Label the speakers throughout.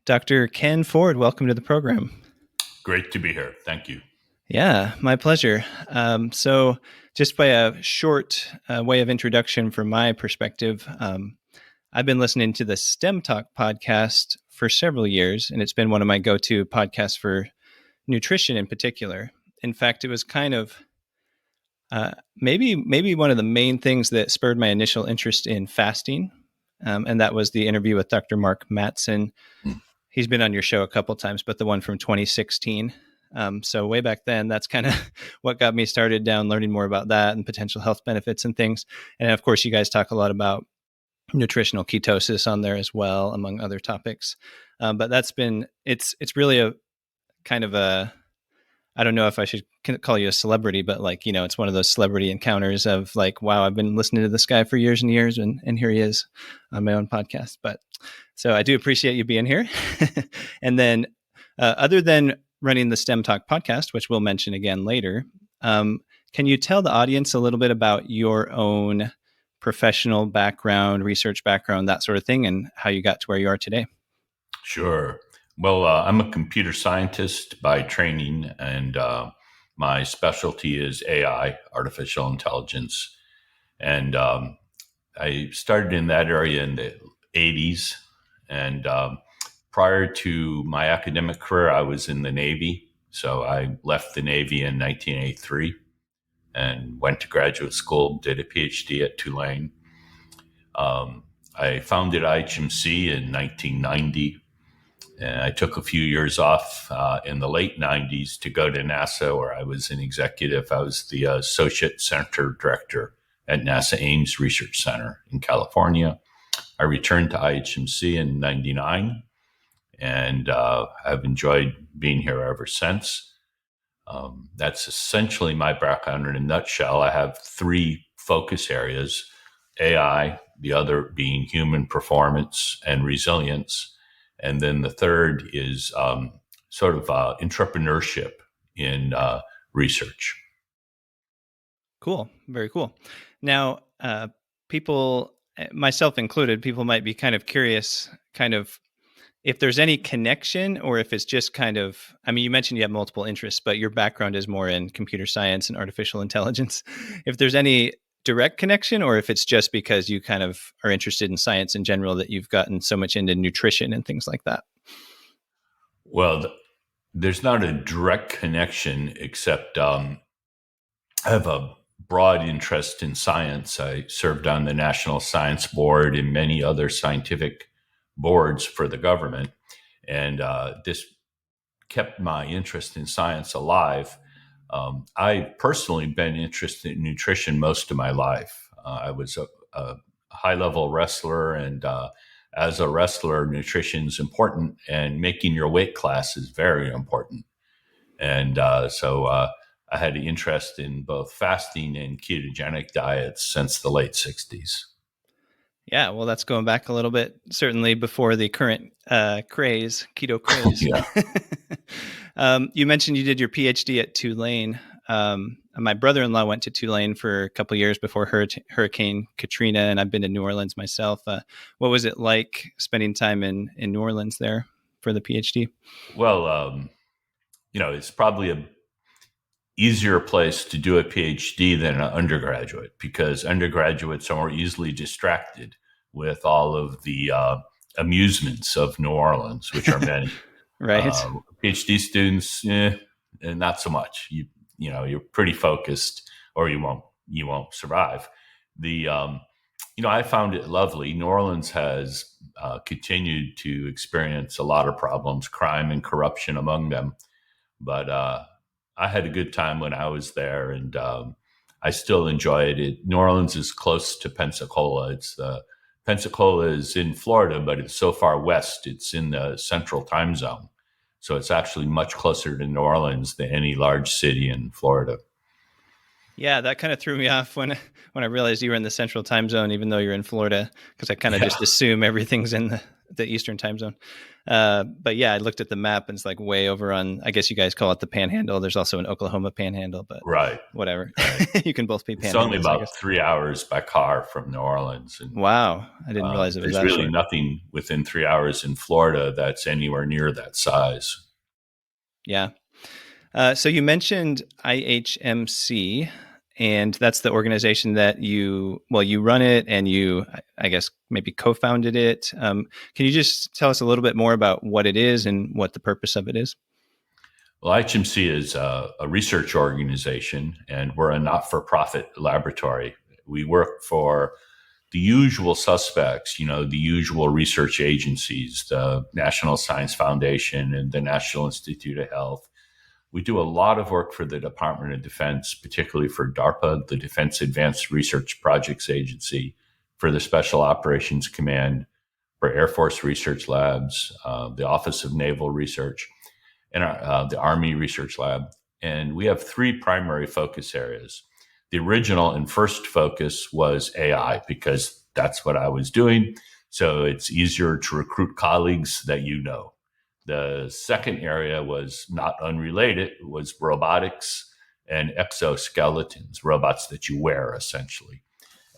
Speaker 1: Dr. Ken Ford, welcome to the program.
Speaker 2: Great to be here. Thank you.
Speaker 1: Yeah, my pleasure. So just by a short way of introduction from my perspective, I've been listening to the STEM Talk podcast for several years, and it's been one of my go-to podcasts for nutrition in particular. In fact, it was kind of maybe one of the main things that spurred my initial interest in fasting, and that was the interview with Dr. Mark Mattson. He's been on your show a couple of times, but the one from 2016. So way back then, that's kind of what got me started down learning more about that and potential health benefits and things. And of course, you guys talk a lot about nutritional ketosis on there as well, among other topics. But it's really a kind of a, I don't know if I should call you a celebrity, but it's one of those celebrity encounters of like, wow, I've been listening to this guy for years and years, and here he is on my own podcast. But so I do appreciate you being here. And then other than running the STEM Talk podcast, which we'll mention again later, can you tell the audience a little bit about your own professional background, research background, that sort of thing, and how you got to where you are today?
Speaker 2: Sure. Well, I'm a computer scientist by training, and my specialty is AI, artificial intelligence. And I started in that area in the 80s. And prior to my academic career, I was in the Navy. So I left the Navy in 1983 and went to graduate school, did a PhD at Tulane. I founded IHMC in 1990. And I took a few years off in the late 90s to go to NASA, where I was an executive. I was the Associate Center Director at NASA Ames Research Center in California. I returned to IHMC in 99, and I've enjoyed being here ever since. That's essentially my background in a nutshell. I have three focus areas: AI, the other being human performance and resilience. And then the third is sort of entrepreneurship in research.
Speaker 1: Cool. Very cool. Now, people, myself included, people might be kind of curious, if there's any connection, or if it's just you mentioned you have multiple interests, but your background is more in computer science and artificial intelligence. If there's any direct connection, or if it's just because you kind of are interested in science in general that you've gotten so much into nutrition and things like that.
Speaker 2: Well, there's not a direct connection, except I have a broad interest in science. I served on the National Science Board and many other scientific boards for the government. And this kept my interest in science alive. I've personally been interested in nutrition most of my life. I was a high-level wrestler, and as a wrestler, nutrition is important, and making your weight class is very important. And so I had an interest in both fasting and ketogenic diets since the late 60s.
Speaker 1: Yeah, well, that's going back a little bit, certainly before the current keto craze. You mentioned you did your PhD at Tulane. My brother-in-law went to Tulane for a couple of years before Hurricane Katrina, and I've been to New Orleans myself. What was it like spending time in New Orleans there for the PhD?
Speaker 2: Well, it's probably a easier place to do a PhD than an undergraduate, because undergraduates are more easily distracted with all of the amusements of New Orleans, which are many.
Speaker 1: Right.
Speaker 2: PhD students, not so much. You're pretty focused, or you won't survive. I found it lovely. New Orleans has continued to experience a lot of problems, crime and corruption among them, but I had a good time when I was there, and I still enjoyed it. New Orleans is close to Pensacola. Pensacola is in Florida, but it's so far west. It's in the central time zone. So it's actually much closer to New Orleans than any large city in Florida.
Speaker 1: Yeah, that kind of threw me off when I realized you were in the central time zone, even though you're in Florida, because I kind of just assume everything's in the Eastern time zone. But yeah, I looked at the map and it's like way over on, I guess you guys call it the Panhandle. There's also an Oklahoma Panhandle, but
Speaker 2: Right.
Speaker 1: whatever.
Speaker 2: Right.
Speaker 1: You can both be
Speaker 2: It's only
Speaker 1: panhandles, I guess.
Speaker 2: about 3 hours by car from New Orleans. And
Speaker 1: Wow. I didn't realize it was
Speaker 2: there's
Speaker 1: that
Speaker 2: really
Speaker 1: short.
Speaker 2: nothing within 3 hours in Florida that's anywhere near that size.
Speaker 1: Yeah. So you mentioned IHMC, and that's the organization that you run it, and you, I guess, maybe co-founded it. Can you just tell us a little bit more about what it is and what the purpose of it is?
Speaker 2: Well, IHMC is a research organization, and we're a not-for-profit laboratory. We work for the usual suspects, the usual research agencies, the National Science Foundation and the National Institute of Health. We do a lot of work for the Department of Defense, particularly for DARPA, the Defense Advanced Research Projects Agency, for the Special Operations Command, for Air Force Research Labs, the Office of Naval Research, and the Army Research Lab. And we have three primary focus areas. The original and first focus was AI, because that's what I was doing. So it's easier to recruit colleagues that you know. The second area was not unrelated, it was robotics and exoskeletons, robots that you wear, essentially.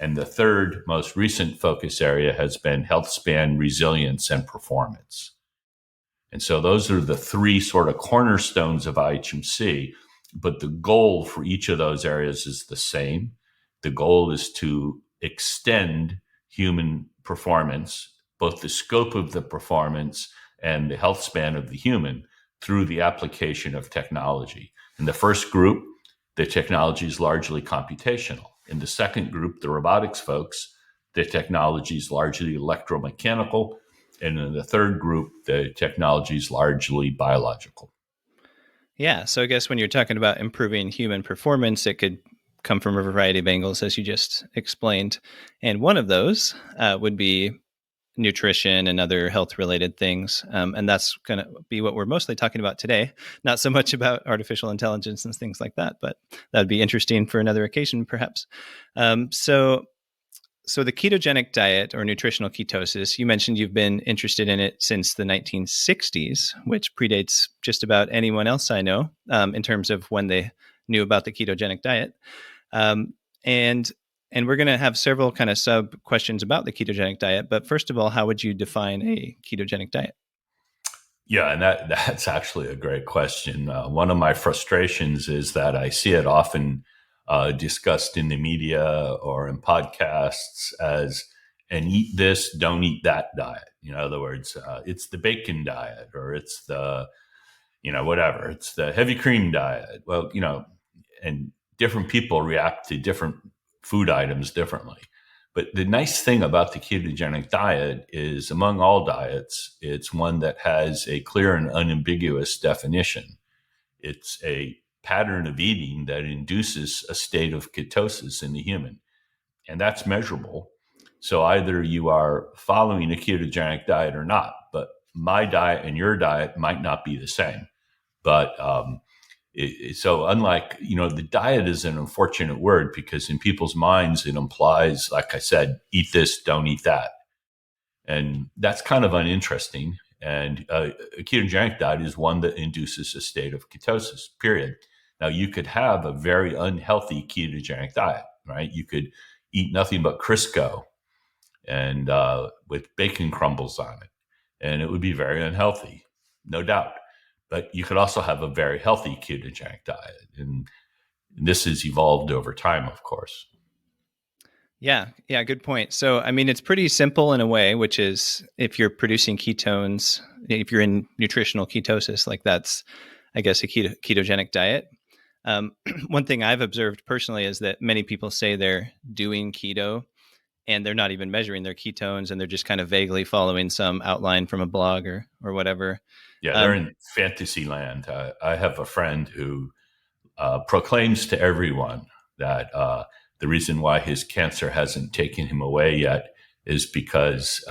Speaker 2: And the third most recent focus area has been health span, resilience, and performance. And so those are the three sort of cornerstones of IHMC. But the goal for each of those areas is the same. The goal is to extend human performance, both the scope of the performance and the health span of the human, through the application of technology. In the first group, the technology is largely computational. In the second group, the robotics folks, the technology is largely electromechanical. And in the third group, the technology is largely biological.
Speaker 1: Yeah. So I guess when you're talking about improving human performance, it could come from a variety of angles, as you just explained. And one of those would be nutrition and other health related things. And that's going to be what we're mostly talking about today. Not so much about artificial intelligence and things like that, but that'd be interesting for another occasion, perhaps. So the ketogenic diet, or nutritional ketosis, you mentioned you've been interested in it since the 1960s, which predates just about anyone else I know in terms of when they knew about the ketogenic diet. And we're going to have several kind of sub questions about the ketogenic diet. But first of all, how would you define a ketogenic diet?
Speaker 2: Yeah, and that's actually a great question. One of my frustrations is that I see it often discussed in the media or in podcasts as an eat this, don't eat that diet. In other words, it's the bacon diet, or it's the, whatever, it's the heavy cream diet. Well, and different people react to different food items differently. But the nice thing about the ketogenic diet is, among all diets, it's one that has a clear and unambiguous definition. It's a pattern of eating that induces a state of ketosis in the human, and that's measurable. So either you are following a ketogenic diet or not, but my diet and your diet might not be the same. But so unlike, the diet is an unfortunate word, because in people's minds, it implies, like I said, eat this, don't eat that. And that's kind of uninteresting. And a ketogenic diet is one that induces a state of ketosis, period. Now, you could have a very unhealthy ketogenic diet, right? You could eat nothing but Crisco and with bacon crumbles on it, and it would be very unhealthy, no doubt. But you could also have a very healthy ketogenic diet. And this has evolved over time, of course.
Speaker 1: Yeah, good point. So, I mean, it's pretty simple in a way, which is if you're producing ketones, if you're in nutritional ketosis, like that's, I guess, a ketogenic diet. One thing I've observed personally is that many people say they're doing keto and they're not even measuring their ketones, and they're just kind of vaguely following some outline from a blog or whatever.
Speaker 2: Yeah, they're in fantasy land. I have a friend who proclaims to everyone that the reason why his cancer hasn't taken him away yet is because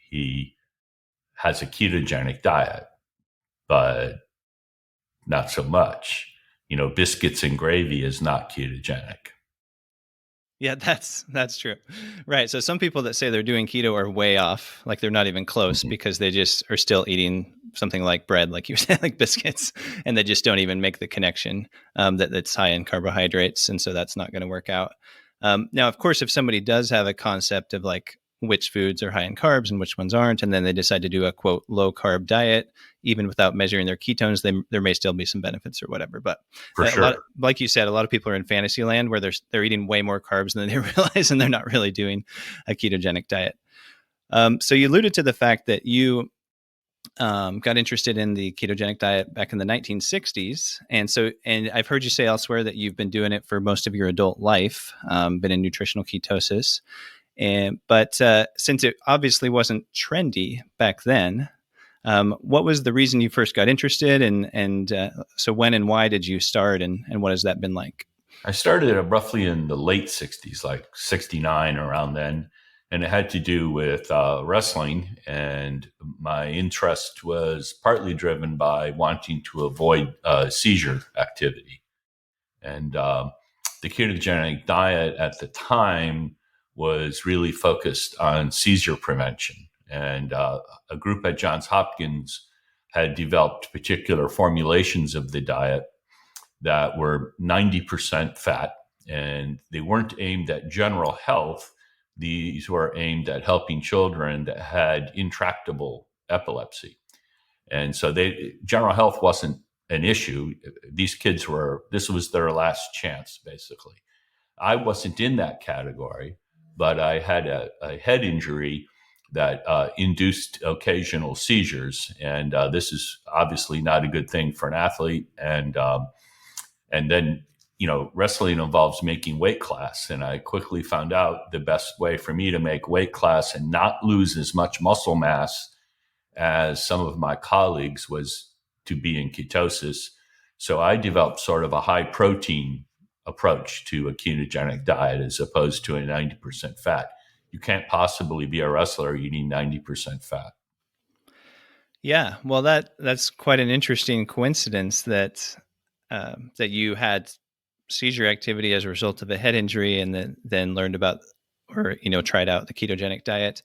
Speaker 2: he has a ketogenic diet, but not so much. Biscuits and gravy is not ketogenic.
Speaker 1: Yeah, that's true. Right. So some people that say they're doing keto are way off, like they're not even close
Speaker 2: Mhm.
Speaker 1: because they just are still eating something like bread, like you said, like biscuits, and they just don't even make the connection that it's high in carbohydrates, and so that's not going to work out. Now, of course, if somebody does have a concept of like which foods are high in carbs and which ones aren't, and then they decide to do a quote low carb diet, even without measuring their ketones, there may still be some benefits or whatever. But
Speaker 2: For
Speaker 1: a lot,
Speaker 2: sure.
Speaker 1: like you said, a lot of people are in fantasy land where they're eating way more carbs than they realize, and they're not really doing a ketogenic diet. So you alluded to the fact that you got interested in the ketogenic diet back in the 1960s, and I've heard you say elsewhere that you've been doing it for most of your adult life, been in nutritional ketosis, but since it obviously wasn't trendy back then, what was the reason you first got interested, and so when and why did you start, and what has that been like?
Speaker 2: I started roughly in the late 60s, like 69 around then. And it had to do with wrestling. And my interest was partly driven by wanting to avoid seizure activity. And the ketogenic diet at the time was really focused on seizure prevention. And a group at Johns Hopkins had developed particular formulations of the diet that were 90% fat, and they weren't aimed at general health. These were aimed at helping children that had intractable epilepsy. And so general health wasn't an issue. These kids this was their last chance, basically. I wasn't in that category, but I had a head injury that induced occasional seizures. And this is obviously not a good thing for an athlete. And then, wrestling involves making weight class. And I quickly found out the best way for me to make weight class and not lose as much muscle mass as some of my colleagues was to be in ketosis. So I developed sort of a high protein approach to a ketogenic diet as opposed to a 90% fat. You can't possibly be a wrestler eating 90% fat.
Speaker 1: Yeah, well, that's quite an interesting coincidence that you had seizure activity as a result of a head injury, and then learned about, or tried out the ketogenic diet.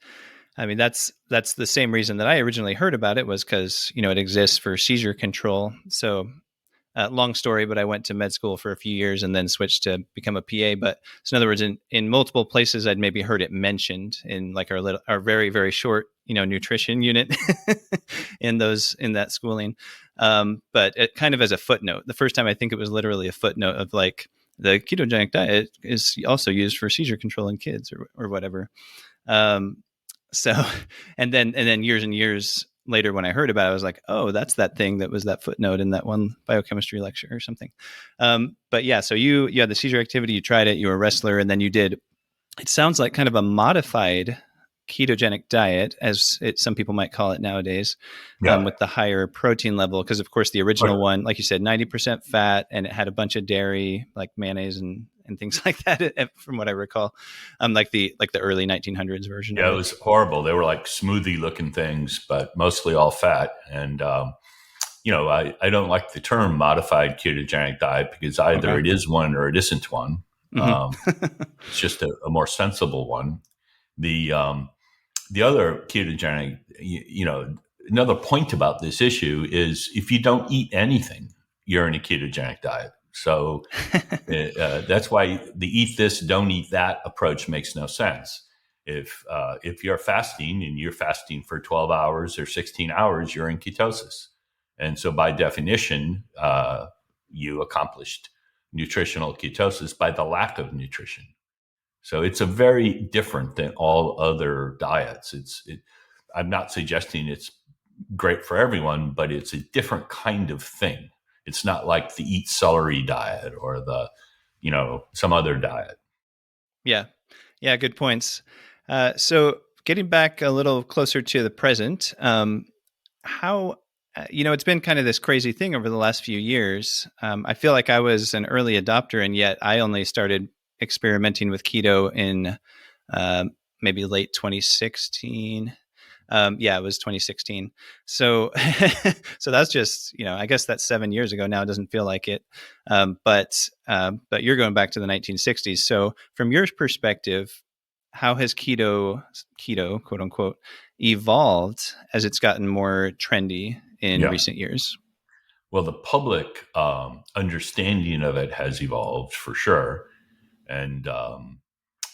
Speaker 1: I mean, that's the same reason that I originally heard about it, was because it exists for seizure control. So long story, but I went to med school for a few years and then switched to become a PA. But so in other words, in multiple places, I'd maybe heard it mentioned in like our very, very short, nutrition unit in that schooling. But it kind of as a footnote. The first time, I think it was literally a footnote of like, the ketogenic diet is also used for seizure control in kids or whatever. Um, so, and then years and years later, when I heard about it, I was like, oh, that's that thing that was that footnote in that one biochemistry lecture or something. But yeah, so you had the seizure activity, you tried it, you were a wrestler, and then you did, it sounds like kind of a modified ketogenic diet, as some people might call it nowadays,
Speaker 2: Yeah.
Speaker 1: with the higher protein level. Because of course, the original one, like you said, 90% fat, and it had a bunch of dairy, like mayonnaise and things like that, from what I recall. Like the early 1900s version
Speaker 2: Yeah,
Speaker 1: of
Speaker 2: it
Speaker 1: it.
Speaker 2: was horrible. They were like smoothie looking things, but mostly all fat. And, I don't like the term modified ketogenic diet because either
Speaker 1: Okay.
Speaker 2: it is one or it isn't one. Um,
Speaker 1: Mm-hmm.
Speaker 2: it's just a more sensible one. The other ketogenic, another point about this issue is if you don't eat anything, you're in a ketogenic diet. So that's why the eat this, don't eat that approach makes no sense. If you're fasting and you're fasting for 12 hours or 16 hours, you're in ketosis. And so by definition, you accomplished nutritional ketosis by the lack of nutrition. So it's a very different than all other diets. I'm not suggesting it's great for everyone, but it's a different kind of thing. It's not like the eat celery diet or some other diet.
Speaker 1: Yeah. Yeah. Good points. So getting back a little closer to the present, how, it's been kind of this crazy thing over the last few years. I feel like I was an early adopter, and yet I only started experimenting with keto in maybe late 2016. Yeah, it was 2016. So, so that's just, I guess that's 7 years ago now. It doesn't feel like it. But you're going back to the 1960s. So from your perspective, how has keto, quote unquote, evolved as it's gotten more trendy in
Speaker 2: Yeah.
Speaker 1: recent years?
Speaker 2: Well, the public understanding of it has evolved for sure. And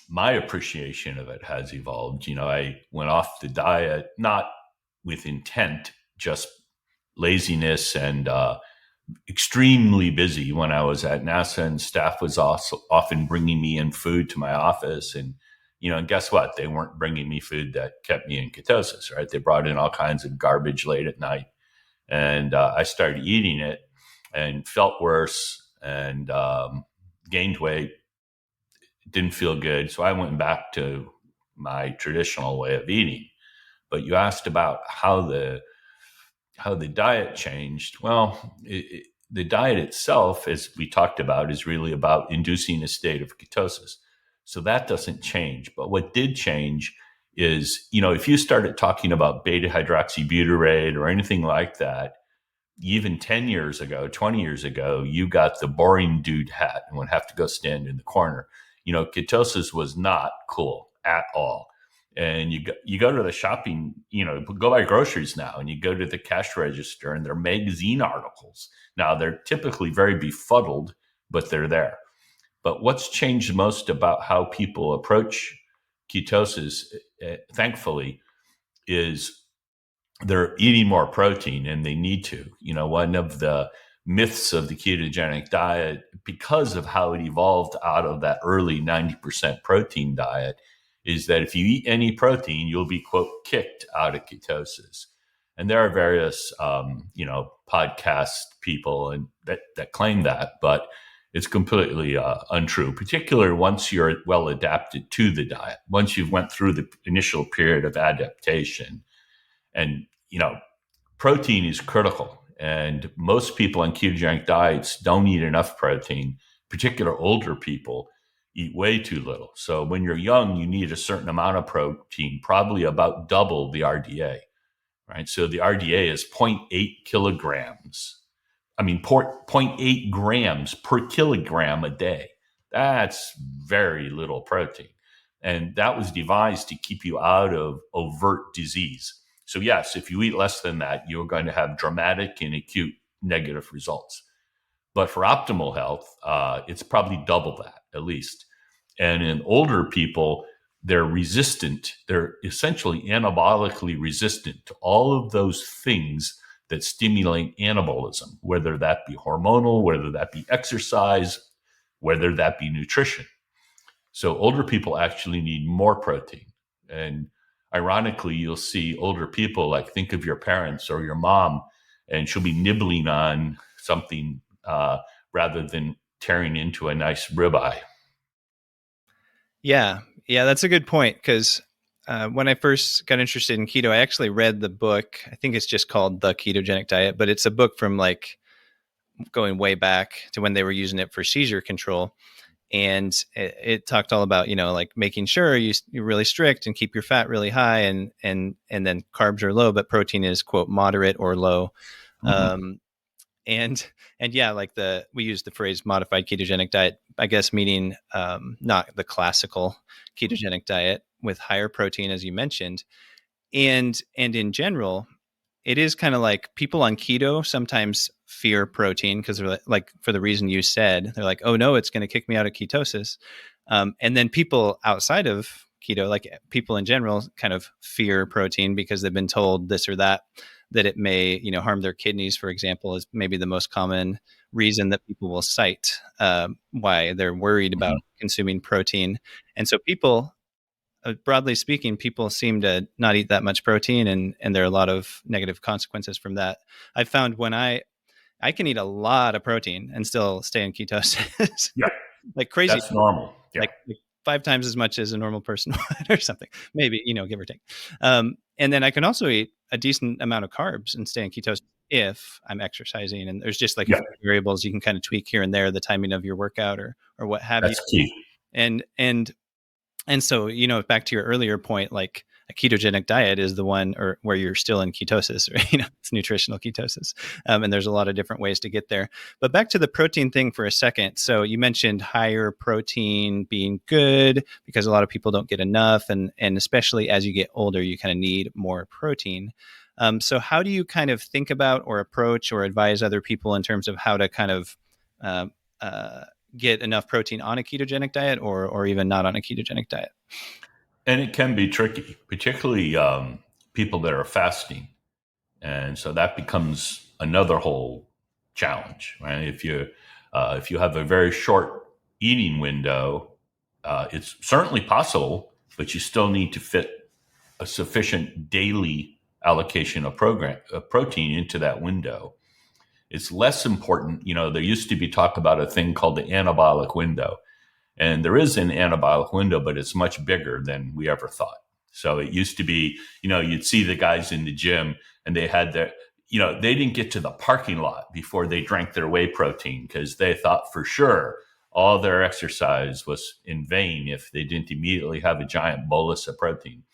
Speaker 2: my appreciation of it has evolved. I went off the diet, not with intent, just laziness and extremely busy when I was at NASA, and staff was also often bringing me in food to my office. And guess what? They weren't bringing me food that kept me in ketosis, right? They brought in all kinds of garbage late at night. And I started eating it and felt worse and gained weight, didn't feel good. So I went back to my traditional way of eating. But you asked about how the diet changed. Well, the diet itself, as we talked about, is really about inducing a state of ketosis. So that doesn't change. But what did change is, if you started talking about beta hydroxybutyrate or anything like that, even 10 years ago, 20 years ago, you got the boring dude hat and would have to go stand in the corner. Ketosis was not cool at all. And you go to the shopping, go buy groceries now, and you go to the cash register and they're magazine articles. Now, they're typically very befuddled, but they're there. But what's changed most about how people approach ketosis, thankfully, is they're eating more protein, and they need to. One of the myths of the ketogenic diet, because of how it evolved out of that early 90% protein diet, is that if you eat any protein, you'll be, quote, kicked out of ketosis. And there are various, podcast people and that claim that, but it's completely untrue, particularly once you're well adapted to the diet, once you've went through the initial period of adaptation. And, protein is critical. And most people on ketogenic diets don't eat enough protein, particularly older people eat way too little. So when you're young, you need a certain amount of protein, probably about double the RDA, right? So the RDA is 0.8 kilograms. I mean, 0.8 grams per kilogram a day. That's very little protein. And that was devised to keep you out of overt disease. So yes, if you eat less than that, you're going to have dramatic and acute negative results. But for optimal health, it's probably double that at least. And in older people, they're resistant. They're essentially anabolically resistant to all of those things that stimulate anabolism, whether that be hormonal, whether that be exercise, whether that be nutrition. So older people actually need more protein. And ironically, you'll see older people, like think of your parents or your mom, and she'll be nibbling on something rather than tearing into a nice ribeye.
Speaker 1: Yeah, that's a good point, because when I first got interested in keto, I actually read the book. I think it's just called The Ketogenic Diet, but it's a book from like going way back to when they were using it for seizure control. And it talked all about, like making sure you're really strict and keep your fat really high, and then carbs are low, but protein is, quote, moderate or low. Mm-hmm. And yeah, like we use the phrase modified ketogenic diet, I guess, meaning not the classical ketogenic diet with higher protein, as you mentioned. And in general, it is kind of like people on keto sometimes fear protein because they're like, for the reason you said, they're like, oh no, it's going to kick me out of ketosis. And then people outside of keto, like people in general, kind of fear protein because they've been told this or that it may, harm their kidneys, for example, is maybe the most common reason that people will cite why they're worried about consuming protein. And so people, broadly speaking, people seem to not eat that much protein, and there are a lot of negative consequences from that. I found when I can eat a lot of protein and still stay in ketosis.
Speaker 2: Yeah.
Speaker 1: Like crazy.
Speaker 2: That's normal. Yeah.
Speaker 1: Like 5 times as much as a normal person would, or something, maybe, give or take. And then I can also eat a decent amount of carbs and stay in ketosis if I'm exercising. And there's just like variables you can kind of tweak here and there, the timing of your workout or what have
Speaker 2: That's key.
Speaker 1: And so, back to your earlier point, like, A ketogenic diet is the one or where you're still in ketosis, right? It's nutritional ketosis. And there's a lot of different ways to get there. But back to the protein thing for a second. So you mentioned higher protein being good because a lot of people don't get enough. And especially as you get older, you kind of need more protein. So how do you kind of think about or approach or advise other people in terms of how to kind of get enough protein on a ketogenic diet or even not on a ketogenic diet?
Speaker 2: And it can be tricky, particularly people that are fasting. And so that becomes another whole challenge, right? If you have a very short eating window, it's certainly possible, but you still need to fit a sufficient daily allocation of protein into that window. It's less important. There used to be talk about a thing called the anabolic window. And there is an anabolic window, but it's much bigger than we ever thought. So it used to be, you'd see the guys in the gym and they had their, they didn't get to the parking lot before they drank their whey protein because they thought for sure all their exercise was in vain if they didn't immediately have a giant bolus of protein.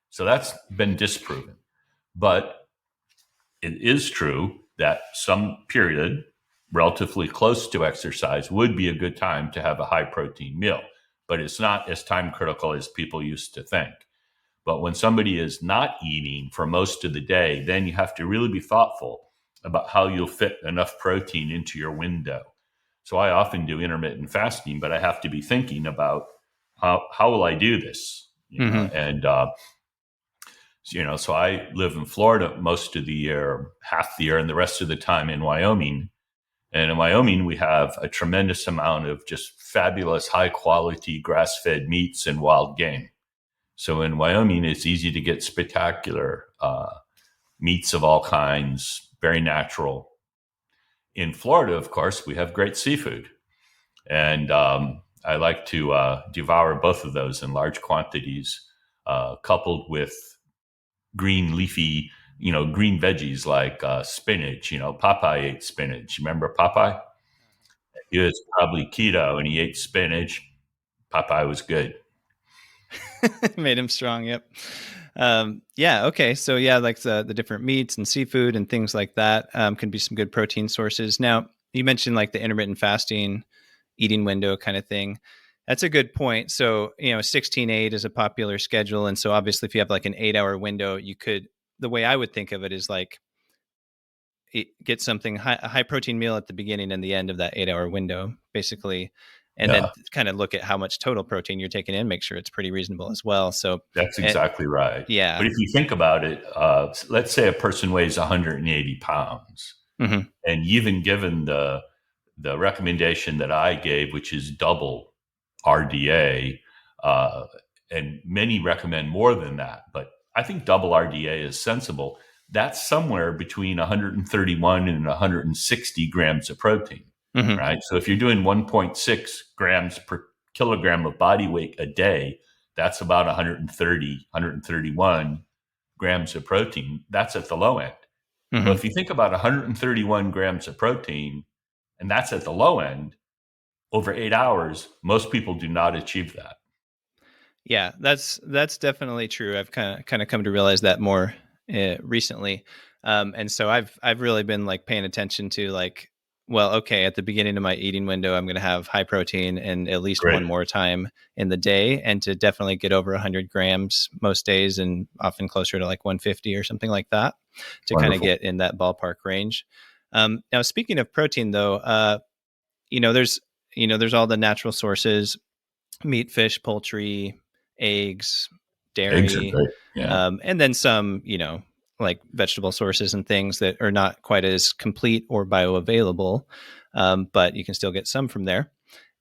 Speaker 2: So that's been disproven. But it is true that some period relatively close to exercise would be a good time to have a high protein meal, but it's not as time critical as people used to think. But when somebody is not eating for most of the day, then you have to really be thoughtful about how you'll fit enough protein into your window. So I often do intermittent fasting, but I have to be thinking about how will I do this? So I live in Florida most of the year, half the year, and the rest of the time in Wyoming. And in Wyoming, we have a tremendous amount of just fabulous, high quality grass-fed meats and wild game. So in Wyoming, it's easy to get spectacular meats of all kinds, very natural. In Florida, of course, we have great seafood. And I like to devour both of those in large quantities, coupled with green leafy, green veggies like spinach. Popeye ate spinach. Remember Popeye? He was probably keto and he ate spinach. Popeye was good.
Speaker 1: Made him strong. Yep. Yeah. Okay. So yeah, like the different meats and seafood and things like that can be some good protein sources. Now you mentioned like the intermittent fasting eating window kind of thing. That's a good point. So, 16-8 is a popular schedule. And so obviously if you have like an 8-hour window, the way I would think of it is like get something a high protein meal at the beginning and the end of that 8-hour window, basically. And then kind of look at how much total protein you're taking in, make sure it's pretty reasonable as well. So
Speaker 2: that's exactly right.
Speaker 1: Yeah.
Speaker 2: But if you think about it, let's say a person weighs 180 pounds and even given the recommendation that I gave, which is double RDA, and many recommend more than that, but I think double RDA is sensible. That's somewhere between 131 and 160 grams of protein. Right. So if you're doing 1.6 grams per kilogram of body weight a day, that's about 130, 131 grams of protein. That's at the low end. But if you think about 131 grams of protein, and that's at the low end, over 8 hours, most people do not achieve that.
Speaker 1: Yeah, that's definitely true. I've kind of come to realize that more recently. And so I've really been like paying attention to like, well, okay, at the beginning of my eating window, I'm going to have high protein and at least one more time in the day, and to definitely get over 100 grams most days and often closer to like 150 or something like that to kind of get in that ballpark range. Now, speaking of protein, though, there's all the natural sources: meat, fish, poultry, eggs, dairy,
Speaker 2: eggs are great. Yeah.
Speaker 1: And then some, like vegetable sources and things that are not quite as complete or bioavailable, but you can still get some from there.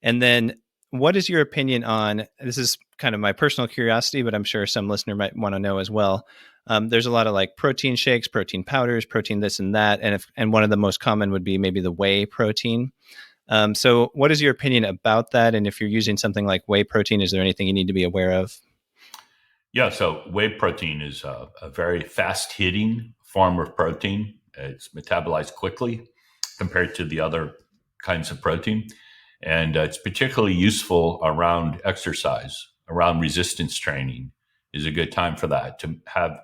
Speaker 1: And then what is your opinion on, this is kind of my personal curiosity, but I'm sure some listener might want to know as well. There's a lot of like protein shakes, protein powders, protein this and that. And one of the most common would be maybe the whey protein. So what is your opinion about that? And if you're using something like whey protein, is there anything you need to be aware of?
Speaker 2: Yeah, so whey protein is a very fast-hitting form of protein. It's metabolized quickly compared to the other kinds of protein. And it's particularly useful around exercise, around resistance training. is a good time for that. To have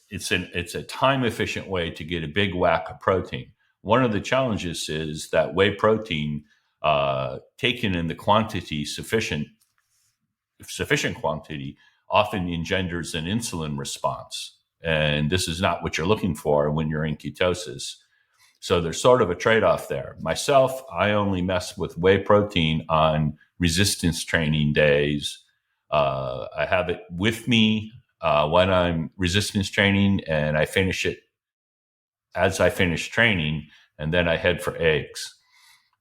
Speaker 2: it's a time efficient way to get a big whack of protein. One of the challenges is that whey protein, taken in the quantity sufficient quantity, often engenders an insulin response, and this is not what you're looking for when you're in ketosis. So there's sort of a trade-off there. Myself, I only mess with whey protein on resistance training days. I have it with me when I'm resistance training, and I finish it as I finish training, and then I head for eggs.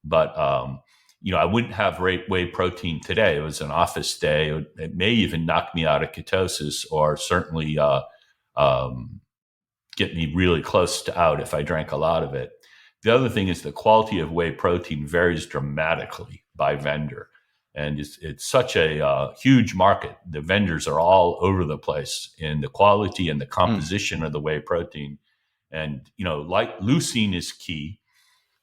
Speaker 2: But I wouldn't have whey protein today. It was an office day. It may even knock me out of ketosis, or certainly get me really close to out if I drank a lot of it. The other thing is the quality of whey protein varies dramatically by vendor. And it's such a huge market. The vendors are all over the place in the quality and the composition of the whey protein. And, like leucine is key.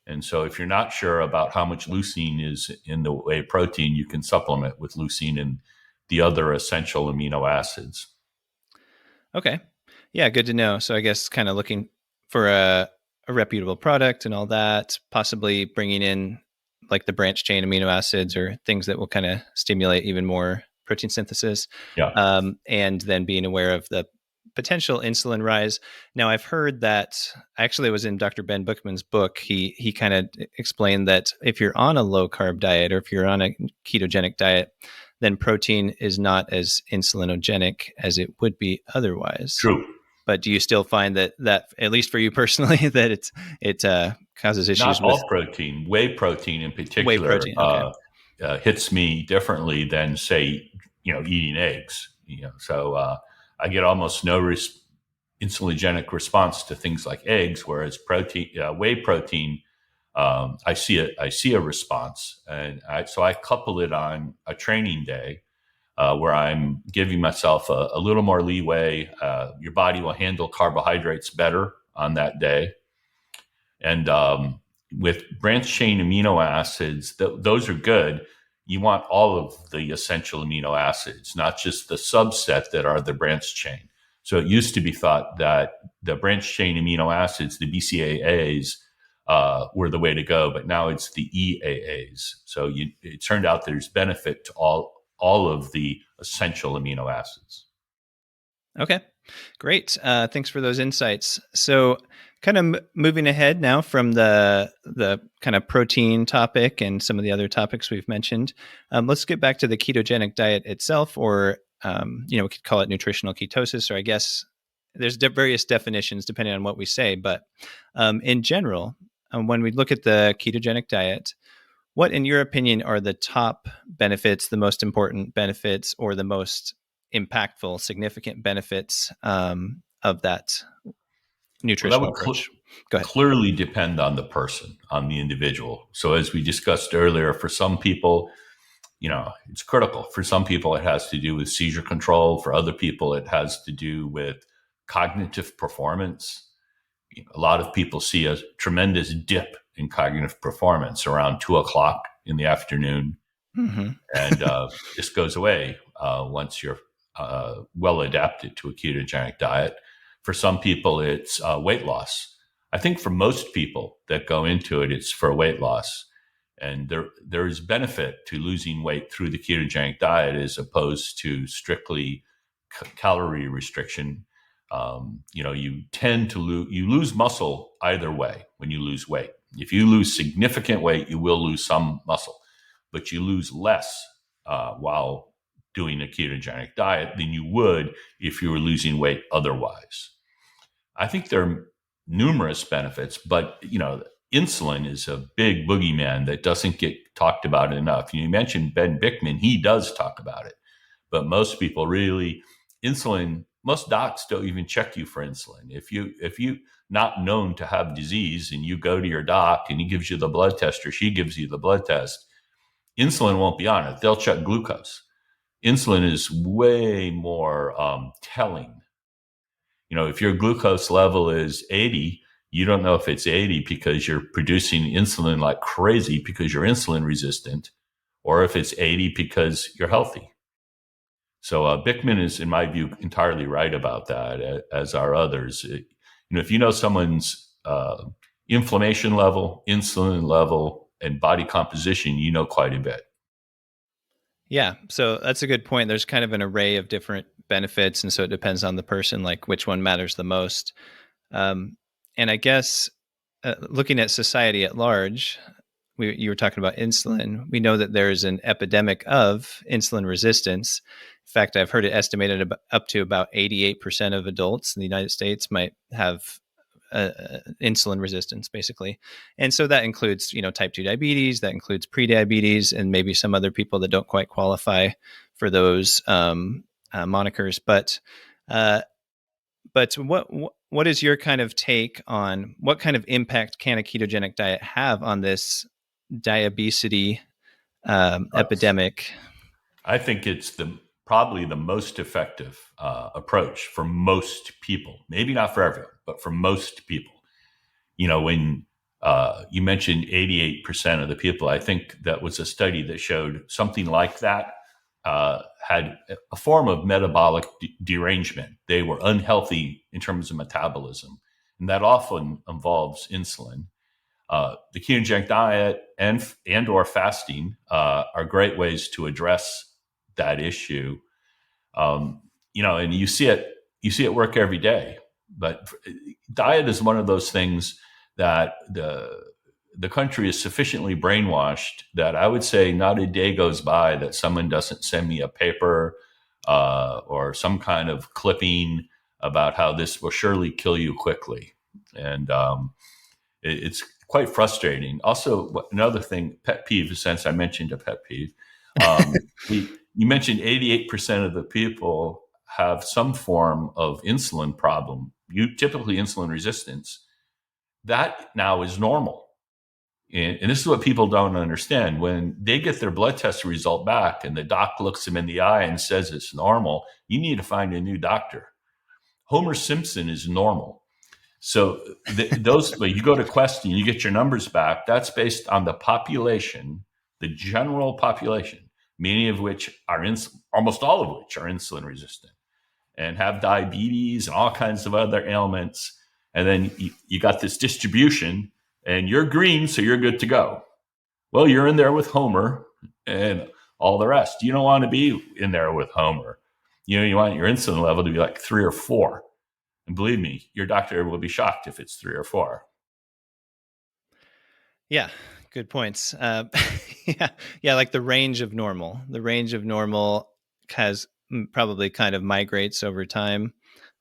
Speaker 2: And so if you're not sure about how much leucine is in the whey protein, you can supplement with leucine and the other essential amino acids.
Speaker 1: Okay. Yeah, good to know. So I guess kind of looking for a reputable product and all that, possibly bringing in like the branch chain amino acids or things that will kind of stimulate even more protein synthesis.
Speaker 2: Yeah.
Speaker 1: And then being aware of the potential insulin rise. Now, I've heard that actually it was in Dr. Ben Bookman's book. He kind of explained that if you're on a low carb diet or if you're on a ketogenic diet, then protein is not as insulinogenic as it would be otherwise.
Speaker 2: True.
Speaker 1: But do you still find that at least for you personally, that it causes issues?
Speaker 2: Not all protein, whey protein in particular,
Speaker 1: whey protein, okay.
Speaker 2: Hits me differently than say, eating eggs. So I get almost no insulinogenic response to things like eggs, whereas whey protein, I see a response, and so I couple it on a training day. Where I'm giving myself a little more leeway. Your body will handle carbohydrates better on that day. And with branch chain amino acids, those are good. You want all of the essential amino acids, not just the subset that are the branch chain. So it used to be thought that the branch chain amino acids, the BCAAs, were the way to go, but now it's the EAAs. So it turned out there's benefit to all of the essential amino acids.
Speaker 1: Okay, great. Thanks for those insights. So kind of moving ahead now from the kind of protein topic and some of the other topics we've mentioned, let's get back to the ketogenic diet itself, or, we could call it nutritional ketosis, or I guess there's various definitions depending on what we say. But in general, when we look at the ketogenic diet, what, in your opinion, are the top benefits, the most important benefits, or the most impactful, significant benefits of that nutritional approach? Go ahead.
Speaker 2: Clearly depend on the person, on the individual. So as we discussed earlier, for some people, it's critical. For some people, it has to do with seizure control. For other people, it has to do with cognitive performance. A lot of people see a tremendous dip in cognitive performance around 2:00 in the afternoon. Mm-hmm. And this goes away once you're well adapted to a ketogenic diet. For some people, it's weight loss. I think for most people that go into it, it's for weight loss. And there is benefit to losing weight through the ketogenic diet as opposed to strictly calorie restriction. You tend to lose muscle either way when you lose weight. If you lose significant weight, you will lose some muscle, but you lose less while doing a ketogenic diet than you would if you were losing weight otherwise. I think there are numerous benefits, but insulin is a big boogeyman that doesn't get talked about enough. You mentioned Ben Bickman; he does talk about it, but most people really insulin. Most docs don't even check you for insulin. If you not known to have disease and you go to your doc and he gives you the blood test or she gives you the blood test, insulin won't be on it. They'll check glucose. Insulin is way more telling. If your glucose level is 80, you don't know if it's 80 because you're producing insulin like crazy because you're insulin resistant, or if it's 80 because you're healthy. So Bickman is, in my view, entirely right about that, as are others. If you know someone's inflammation level, insulin level, and body composition, you know quite a bit.
Speaker 1: Yeah, so that's a good point. There's kind of an array of different benefits, and so it depends on the person, like which one matters the most. And I guess looking at society at large, you were talking about insulin. We know that there's an epidemic of insulin resistance. In fact, I've heard it estimated up to about 88% of adults in the United States might have insulin resistance, basically. And so that includes, type 2 diabetes, that includes prediabetes, and maybe some other people that don't quite qualify for those monikers. But what is your kind of take on what kind of impact can a ketogenic diet have on this diabesity epidemic?
Speaker 2: I think it's probably the most effective approach for most people. Maybe not for everyone, but for most people. When you mentioned 88% of the people, I think that was a study that showed something like that had a form of metabolic derangement. They were unhealthy in terms of metabolism, and that often involves insulin. The ketogenic diet and or fasting are great ways to address that issue. And you see it work every day. But diet is one of those things that the country is sufficiently brainwashed that I would say not a day goes by that someone doesn't send me a paper or some kind of clipping about how this will surely kill you quickly. And it's quite frustrating. Also, another thing, pet peeve, since I mentioned a pet peeve, you mentioned 88% of the people have some form of insulin problem, typically insulin resistance. That now is normal. And this is what people don't understand. When they get their blood test result back and the doc looks them in the eye and says it's normal, you need to find a new doctor. Homer Simpson is normal. So when you go to Quest and you get your numbers back, that's based on the population, the general population, many of which are almost all of which are insulin resistant and have diabetes and all kinds of other ailments. And then you got this distribution and you're green, so you're good to go. Well, you're in there with Homer and all the rest. You don't want to be in there with Homer. You want your insulin level to be like 3 or 4. And believe me, your doctor will be shocked if it's 3 or 4.
Speaker 1: Yeah, good points. Yeah, like the range of normal. The range of normal has probably kind of migrates over time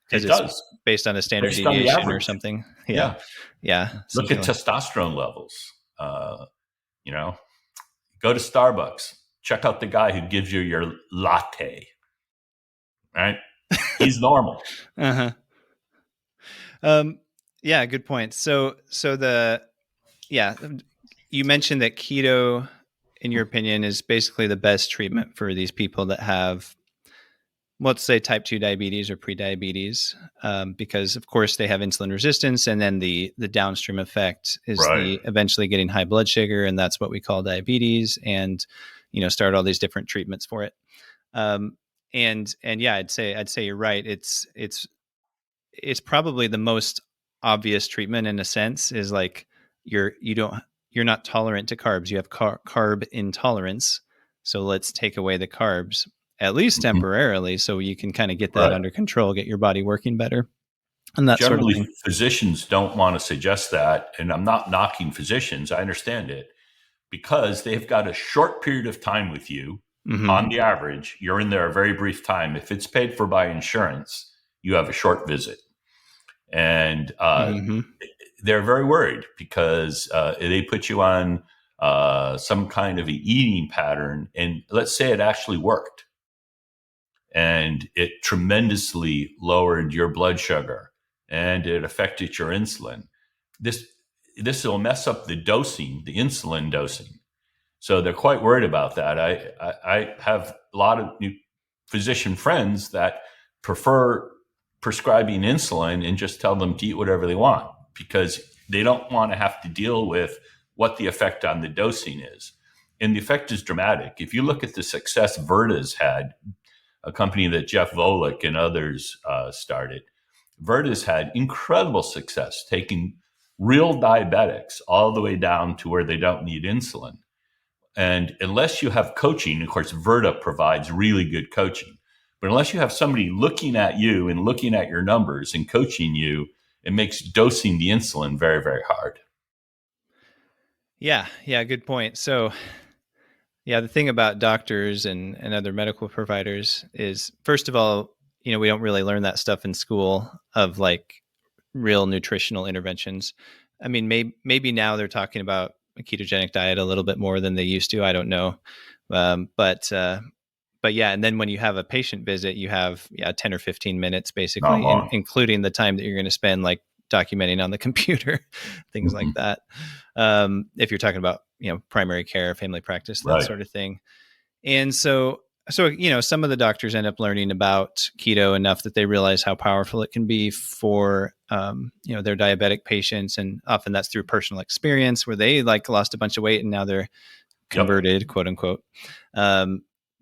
Speaker 1: because it's based on a standard deviation or something. Yeah.
Speaker 2: Look at testosterone levels. Go to Starbucks. Check out the guy who gives you your latte. Right? He's normal.
Speaker 1: Uh-huh. Yeah, good point. So you mentioned that keto, in your opinion, is basically the best treatment for these people that have, let's say, type 2 diabetes or prediabetes, because of course they have insulin resistance, and then the downstream effect is eventually getting high blood sugar, and that's what we call diabetes, and start all these different treatments for it. And yeah, I'd say you're right. It's probably the most obvious treatment in a sense, is like you're not tolerant to carbs. You have carb intolerance. So let's take away the carbs, at least temporarily, so you can kind of get that under control, get your body working better. And that
Speaker 2: generally
Speaker 1: sort of thing.
Speaker 2: Physicians don't want to suggest that. And I'm not knocking physicians. I understand it, because they've got a short period of time with you. On the average, you're in there a very brief time. If it's paid for by insurance, you have a short visit. And they're very worried because they put you on some kind of an eating pattern. And let's say it actually worked. And it tremendously lowered your blood sugar and it affected your insulin. This will mess up the dosing, the insulin dosing. So they're quite worried about that. I have a lot of new physician friends that prefer prescribing insulin and just tell them to eat whatever they want, because they don't want to have to deal with what the effect on the dosing is. And the effect is dramatic. If you look at the success Virta's had, a company that Jeff Volek and others started. Virta's had incredible success taking real diabetics all the way down to where they don't need insulin. And unless you have coaching, of course, Virta provides really good coaching. But unless you have somebody looking at you and looking at your numbers and coaching you, it makes dosing the insulin very, very hard.
Speaker 1: Yeah, good point. So, yeah, the thing about doctors and other medical providers is, first of all, we don't really learn that stuff in school of like real nutritional interventions. I mean, maybe now they're talking about a ketogenic diet a little bit more than they used to. I don't know. But yeah. And then when you have a patient visit, you have 10 or 15 minutes, basically, including the time that you're going to spend like documenting on the computer, things like that. If you're talking about, primary care, family practice, that sort of thing. And so, some of the doctors end up learning about keto enough that they realize how powerful it can be for, their diabetic patients. And often that's through personal experience where they like lost a bunch of weight and now they're converted, quote unquote.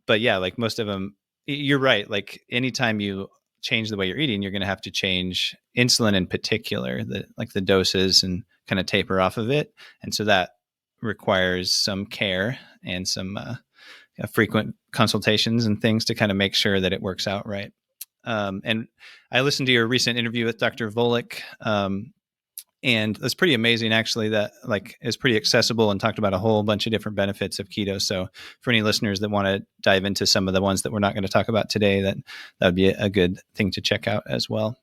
Speaker 1: But yeah, like most of them, you're right. Like anytime you change the way you're eating, you're going to have to change insulin in particular, the doses, and kind of taper off of it. And so that requires some care and some frequent consultations and things to kind of make sure that it works out right. And I listened to your recent interview with Dr. Volek, and it's pretty amazing, actually, that like is pretty accessible and talked about a whole bunch of different benefits of keto. So for any listeners that want to dive into some of the ones that we're not going to talk about today, that would be a good thing to check out as well.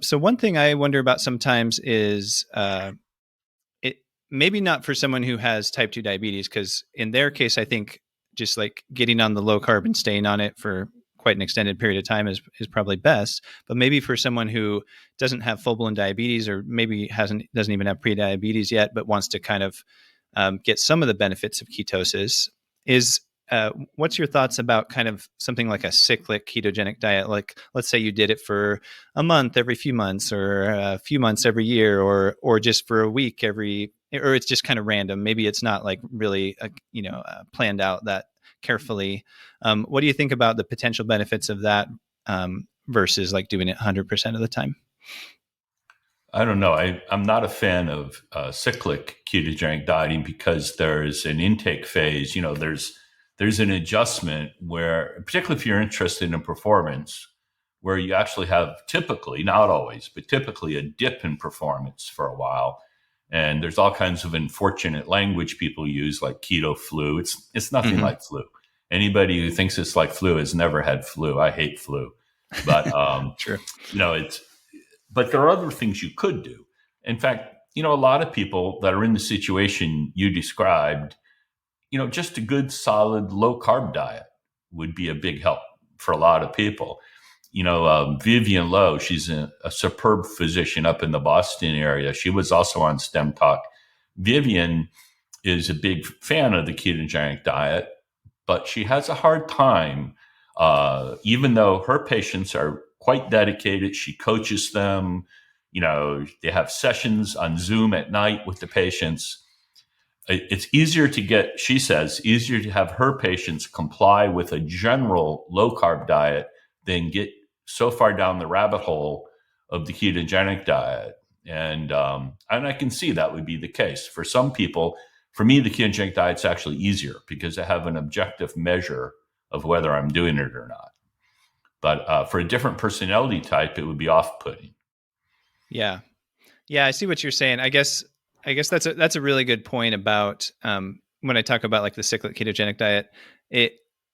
Speaker 1: So one thing I wonder about sometimes is it maybe not for someone who has type 2 diabetes, because in their case, I think just like getting on the low carb and staying on it for quite an extended period of time is probably best. But maybe for someone who doesn't have full-blown diabetes, or maybe doesn't even have pre-diabetes yet, but wants to kind of get some of the benefits of ketosis, what's your thoughts about kind of something like a cyclic ketogenic diet? Like, let's say you did it for a month every few months, or a few months every year, or just for a week or it's just kind of random. Maybe it's not like really, planned out that carefully. What do you think about the potential benefits of that versus like doing it 100% of the time?
Speaker 2: I don't know. I'm not a fan of cyclic ketogenic dieting because there's an intake phase. There's an adjustment where, particularly if you're interested in performance, where you actually have typically, not always, but typically a dip in performance for a while. And there's all kinds of unfortunate language people use, like keto flu. It's nothing like flu. Anybody who thinks it's like flu has never had flu. I hate flu, but
Speaker 1: Sure.
Speaker 2: But there are other things you could do. In fact, a lot of people that are in the situation you described, just a good, solid, low carb diet would be a big help for a lot of people. Vivian Lowe, she's a superb physician up in the Boston area. She was also on STEM Talk. Vivian is a big fan of the ketogenic diet, but she has a hard time, even though her patients are quite dedicated. She coaches them. They have sessions on Zoom at night with the patients. It's easier to have her patients comply with a general low carb diet than get so far down the rabbit hole of the ketogenic diet. And I can see that would be the case for some people. For me, the ketogenic diet's actually easier because I have an objective measure of whether I'm doing it or not. But for a different personality type, it would be off-putting.
Speaker 1: Yeah, I see what you're saying. I guess that's a really good point about when I talk about like the cyclic ketogenic diet.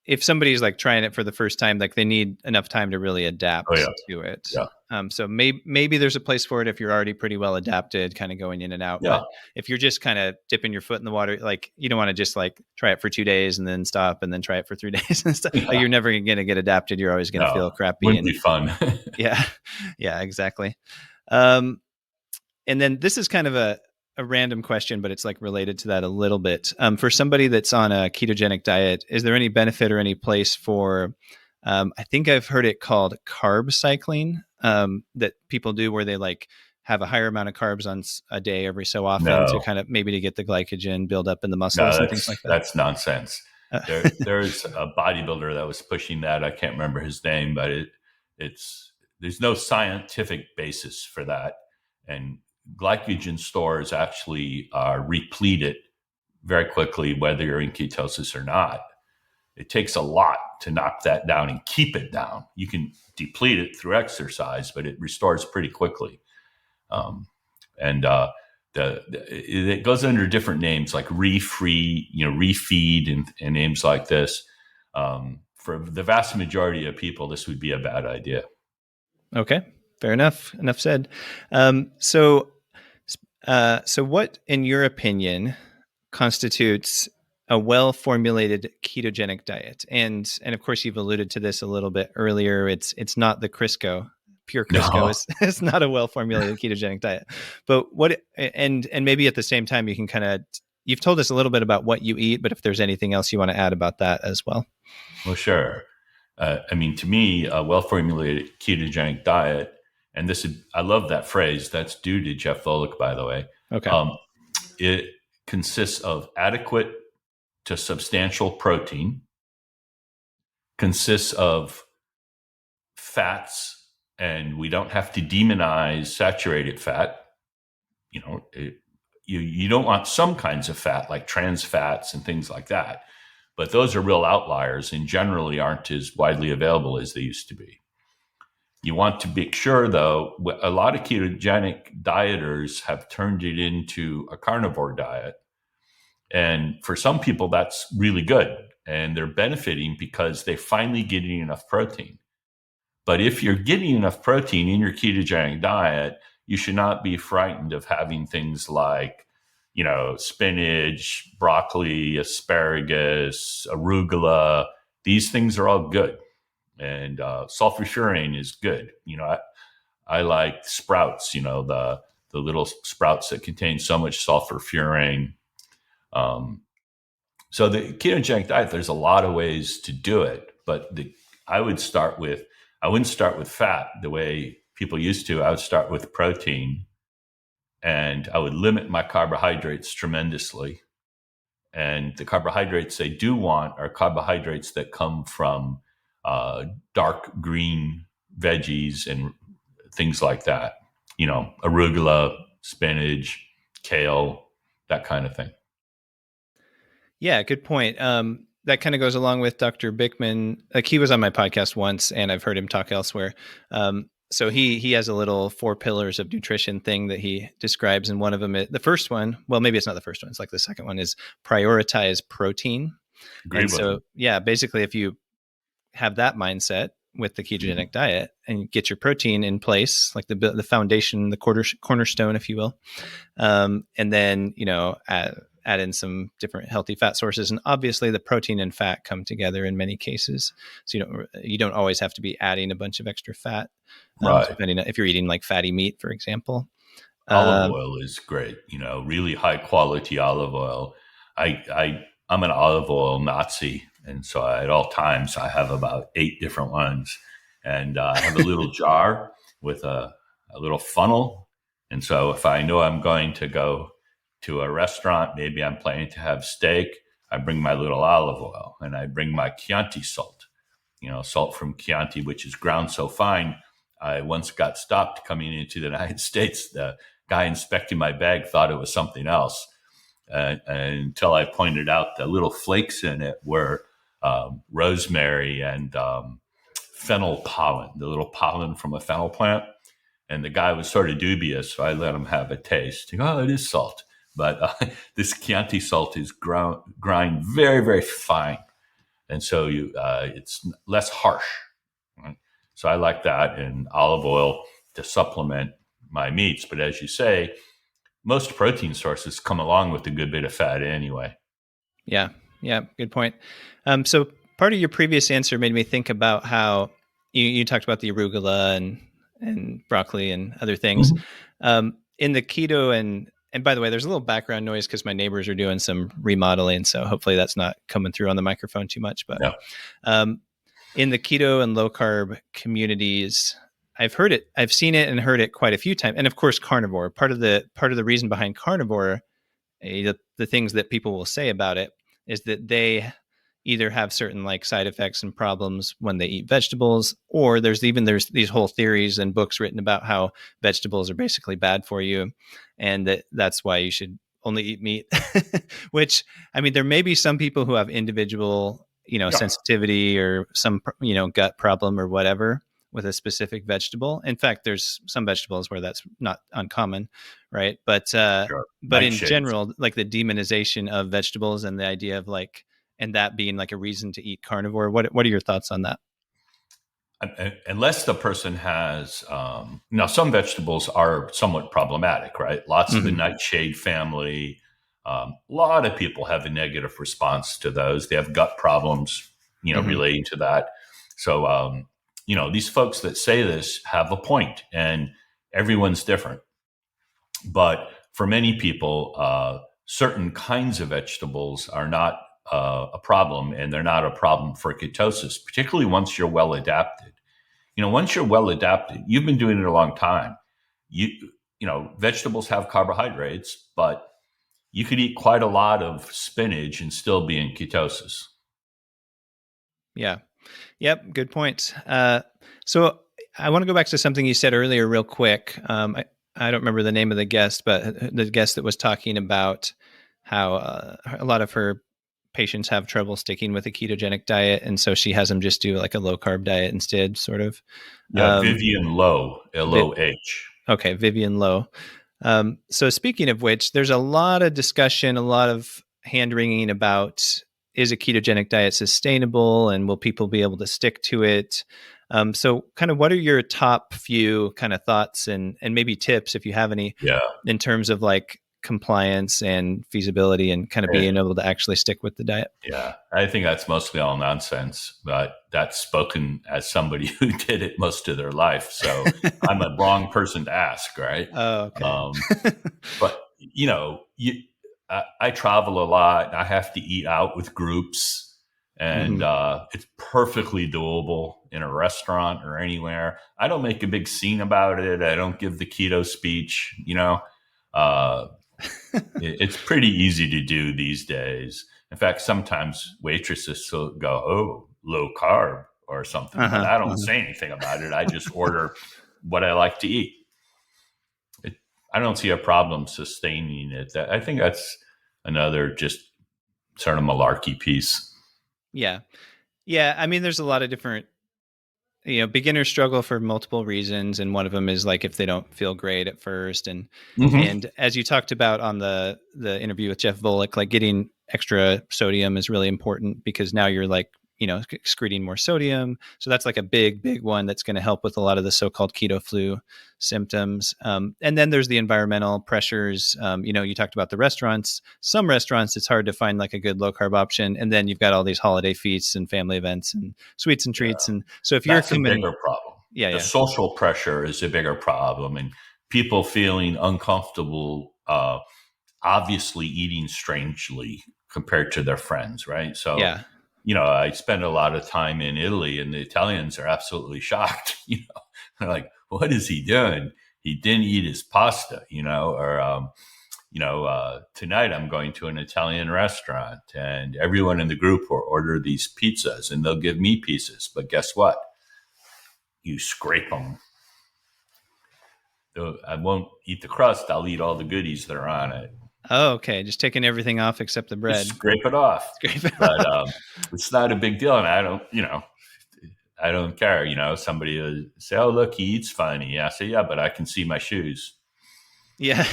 Speaker 1: If somebody's like trying it for the first time, like they need enough time to really adapt to it. Yeah. So maybe there's a place for it if you're already pretty well adapted, kind of going in and out. Yeah. But if you're just kind of dipping your foot in the water, like you don't want to just like try it for 2 days and then stop and then try it for 3 days and stuff. Yeah. Like, you're never going to get adapted. You're always going to feel crappy.
Speaker 2: Wouldn't be fun.
Speaker 1: Yeah, exactly. And then this is kind of a random question, but it's like related to that a little bit. For somebody that's on a ketogenic diet, is there any benefit or any place for, I think I've heard it called carb cycling, that people do where they like have a higher amount of carbs on a day every so often to kind of maybe to get the glycogen build up in the muscles and things like that?
Speaker 2: That's nonsense. There's a bodybuilder that was pushing that. I can't remember his name, but there's no scientific basis for that. And glycogen stores actually are repleted very quickly, whether you're in ketosis or not. It takes a lot to knock that down and keep it down. You can deplete it through exercise, but it restores pretty quickly. And it goes under different names like refeed, and names like this. For the vast majority of people, this would be a bad idea.
Speaker 1: Okay, fair enough. Enough said. So what, in your opinion, constitutes a well-formulated ketogenic diet? And of course, you've alluded to this a little bit earlier. It's not the Crisco. Pure Crisco is not a well-formulated ketogenic diet. But what, and maybe at the same time, you can you've told us a little bit about what you eat, but if there's anything else you want to add about that as well.
Speaker 2: Well, sure. To me, a well-formulated ketogenic diet, and I love that phrase. That's due to Jeff Volek, by the way.
Speaker 1: Okay.
Speaker 2: It consists of adequate to substantial protein, consists of fats, and we don't have to demonize saturated fat. You don't want some kinds of fat like trans fats and things like that. But those are real outliers and generally aren't as widely available as they used to be. You want to make sure, though, a lot of ketogenic dieters have turned it into a carnivore diet. And for some people, that's really good. And they're benefiting because they're finally getting enough protein. But if you're getting enough protein in your ketogenic diet, you should not be frightened of having things like, spinach, broccoli, asparagus, arugula. These things are all good. And sulfurfuran is good. I like sprouts, the little sprouts that contain so much sulfurfuran. So the ketogenic diet, there's a lot of ways to do it, but I wouldn't start with fat the way people used to. I would start with protein, and I would limit my carbohydrates tremendously. And the carbohydrates they do want are carbohydrates that come from dark green veggies and things like that. Arugula, spinach, kale, that kind of thing.
Speaker 1: Yeah, good point. That kind of goes along with Dr. Bickman. Like, he was on my podcast once, and I've heard him talk elsewhere. So he has a little 4 pillars of nutrition thing that he describes. And one of them, the first one, well, maybe it's not the first one. It's like the second one, is prioritize protein. And so, basically, if you have that mindset with the ketogenic diet and get your protein in place, like the foundation, the cornerstone, if you will, and then, add in some different healthy fat sources. And obviously the protein and fat come together in many cases. So you don't always have to be adding a bunch of extra fat,
Speaker 2: right,
Speaker 1: depending on if you're eating like fatty meat, for example.
Speaker 2: Olive oil is great, really high quality olive oil. I'm an olive oil Nazi. And so at all times I have about 8 different ones, and I have a little jar with a little funnel. And so if I know I'm going to go to a restaurant, maybe I'm planning to have steak, I bring my little olive oil, and I bring my Chianti salt, salt from Chianti, which is ground so fine. I once got stopped coming into the United States. The guy inspecting my bag thought it was something else. Until I pointed out the little flakes in it were rosemary and fennel pollen, the little pollen from a fennel plant. And the guy was sort of dubious, so I let him have a taste. It is salt. But this Chianti salt is grind very, very fine. And so it's less harsh. Right? So I like that, and olive oil to supplement my meats. But as you say, most protein sources come along with a good bit of fat anyway.
Speaker 1: Yeah, good point. So part of your previous answer made me think about how you talked about the arugula and broccoli and other things. Mm-hmm. In the keto, and by the way, there's a little background noise because my neighbors are doing some remodeling, so hopefully that's not coming through on the microphone too much. But in the keto and low carb communities, I've seen it and heard it quite a few times. And of course, carnivore. Part of the reason behind carnivore, the things that people will say about it is that they either have certain like side effects and problems when they eat vegetables, or there's these whole theories and books written about how vegetables are basically bad for you, and that's why you should only eat meat. Which, I mean, there may be some people who have individual,
Speaker 2: Yeah,
Speaker 1: sensitivity or some, gut problem or whatever with a specific vegetable. In fact, there's some vegetables where that's not uncommon, right?
Speaker 2: sure.
Speaker 1: But in
Speaker 2: Nightshades.
Speaker 1: general, like the demonization of vegetables and the idea of like, and that being like a reason to eat carnivore. What are your thoughts on that?
Speaker 2: Unless the person has, now some vegetables are somewhat problematic, right? Lots of the
Speaker 1: Mm-hmm.
Speaker 2: nightshade family. A lot of people have a negative response to those. They have gut problems,
Speaker 1: Mm-hmm.
Speaker 2: relating to that. So, these folks that say this have a point, and everyone's different. But for many people, certain kinds of vegetables are not a problem, and they're not a problem for ketosis, particularly once you're well adapted. Once you're well adapted, you've been doing it a long time. You, vegetables have carbohydrates, but you could eat quite a lot of spinach and still be in ketosis.
Speaker 1: Yeah. Yep. Good point. So I want to go back to something you said earlier, real quick. I don't remember the name of the guest, but the guest that was talking about how a lot of her patients have trouble sticking with a ketogenic diet, and so she has them just do like a low carb diet instead, sort of.
Speaker 2: Yeah,
Speaker 1: Um,
Speaker 2: Vivian Low,
Speaker 1: Vi-
Speaker 2: Loh.
Speaker 1: okay, Vivian Lowe. So speaking of which, there's a lot of discussion, a lot of hand wringing about, is a ketogenic diet sustainable and will people be able to stick to it? So kind of what are your top few kind of thoughts and maybe tips, if you have any,
Speaker 2: Yeah.
Speaker 1: in terms of like compliance and feasibility and kind of being able to actually stick with the diet?
Speaker 2: Yeah, I think that's mostly all nonsense, but that's spoken as somebody who did it most of their life. So I'm a wrong person to ask, right?
Speaker 1: Oh, okay.
Speaker 2: But I travel a lot. I have to eat out with groups, and
Speaker 1: Hmm.
Speaker 2: it's perfectly doable in a restaurant or anywhere. I don't make a big scene about it. I don't give the keto speech. Uh, it's pretty easy to do these days. In fact, sometimes waitresses will go, "Oh, low carb" or something, but
Speaker 1: Uh-huh.
Speaker 2: I don't
Speaker 1: Uh-huh.
Speaker 2: say anything about it. I just order what I like to eat. it, I don't see a problem sustaining it. I think that's another just sort of malarkey piece.
Speaker 1: Yeah. Yeah. I mean, there's a lot of different, beginners struggle for multiple reasons, and one of them is like if they don't feel great at first,
Speaker 2: Mm-hmm.
Speaker 1: and as you talked about on the interview with Jeff Volek, like getting extra sodium is really important, because now you're like, excreting more sodium, so that's like a big one that's going to help with a lot of the so-called keto flu symptoms. And then there's the environmental pressures. You talked about the restaurants. Some restaurants, it's hard to find like a good low carb option, and then you've got all these holiday feasts and family events and sweets and
Speaker 2: Yeah,
Speaker 1: treats. And so if you're
Speaker 2: that's a
Speaker 1: coming,
Speaker 2: bigger problem.
Speaker 1: yeah,
Speaker 2: The
Speaker 1: yeah,
Speaker 2: social pressure is a bigger problem, and people feeling uncomfortable, obviously eating strangely compared to their friends, right? So,
Speaker 1: yeah,
Speaker 2: I spend a lot of time in Italy, and the Italians are absolutely shocked. They're like, "What is he doing? He didn't eat his pasta," or tonight I'm going to an Italian restaurant, and everyone in the group will order these pizzas, and they'll give me pieces. But guess what? You scrape them. I won't eat the crust. I'll eat all the goodies that are on it.
Speaker 1: oh, okay, just taking everything off except the
Speaker 2: Just
Speaker 1: bread.
Speaker 2: scrape it off.
Speaker 1: Scrape it
Speaker 2: But
Speaker 1: off.
Speaker 2: it's not a big deal, and I don't care. Somebody will say, "Oh, look, he eats funny." I say, "Yeah, but I can see my shoes."
Speaker 1: Yeah.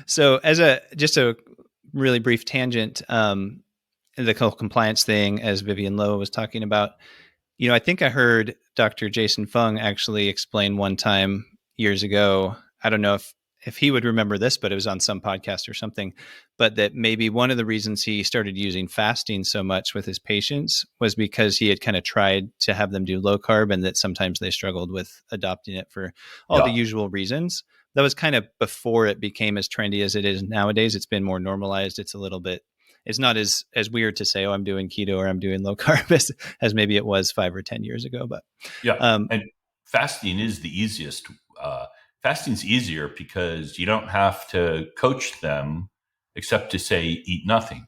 Speaker 1: So as a just a really brief tangent, the whole compliance thing, as Vivian Lowe was talking about, I think I heard Dr. Jason Fung actually explain one time years ago. I don't know if he would remember this, but it was on some podcast or something. But that maybe one of the reasons he started using fasting so much with his patients was because he had kind of tried to have them do low carb, and that sometimes they struggled with adopting it for all the
Speaker 2: Yeah,
Speaker 1: usual reasons. That was kind of before it became as trendy as it is nowadays. It's been more normalized. It's a little bit, it's not as weird to say, oh, I'm doing keto or I'm doing low carb as maybe it was 5 or 10 years ago. But
Speaker 2: yeah.
Speaker 1: um,
Speaker 2: And fasting is the easiest. Fasting's easier because you don't have to coach them except to say eat nothing.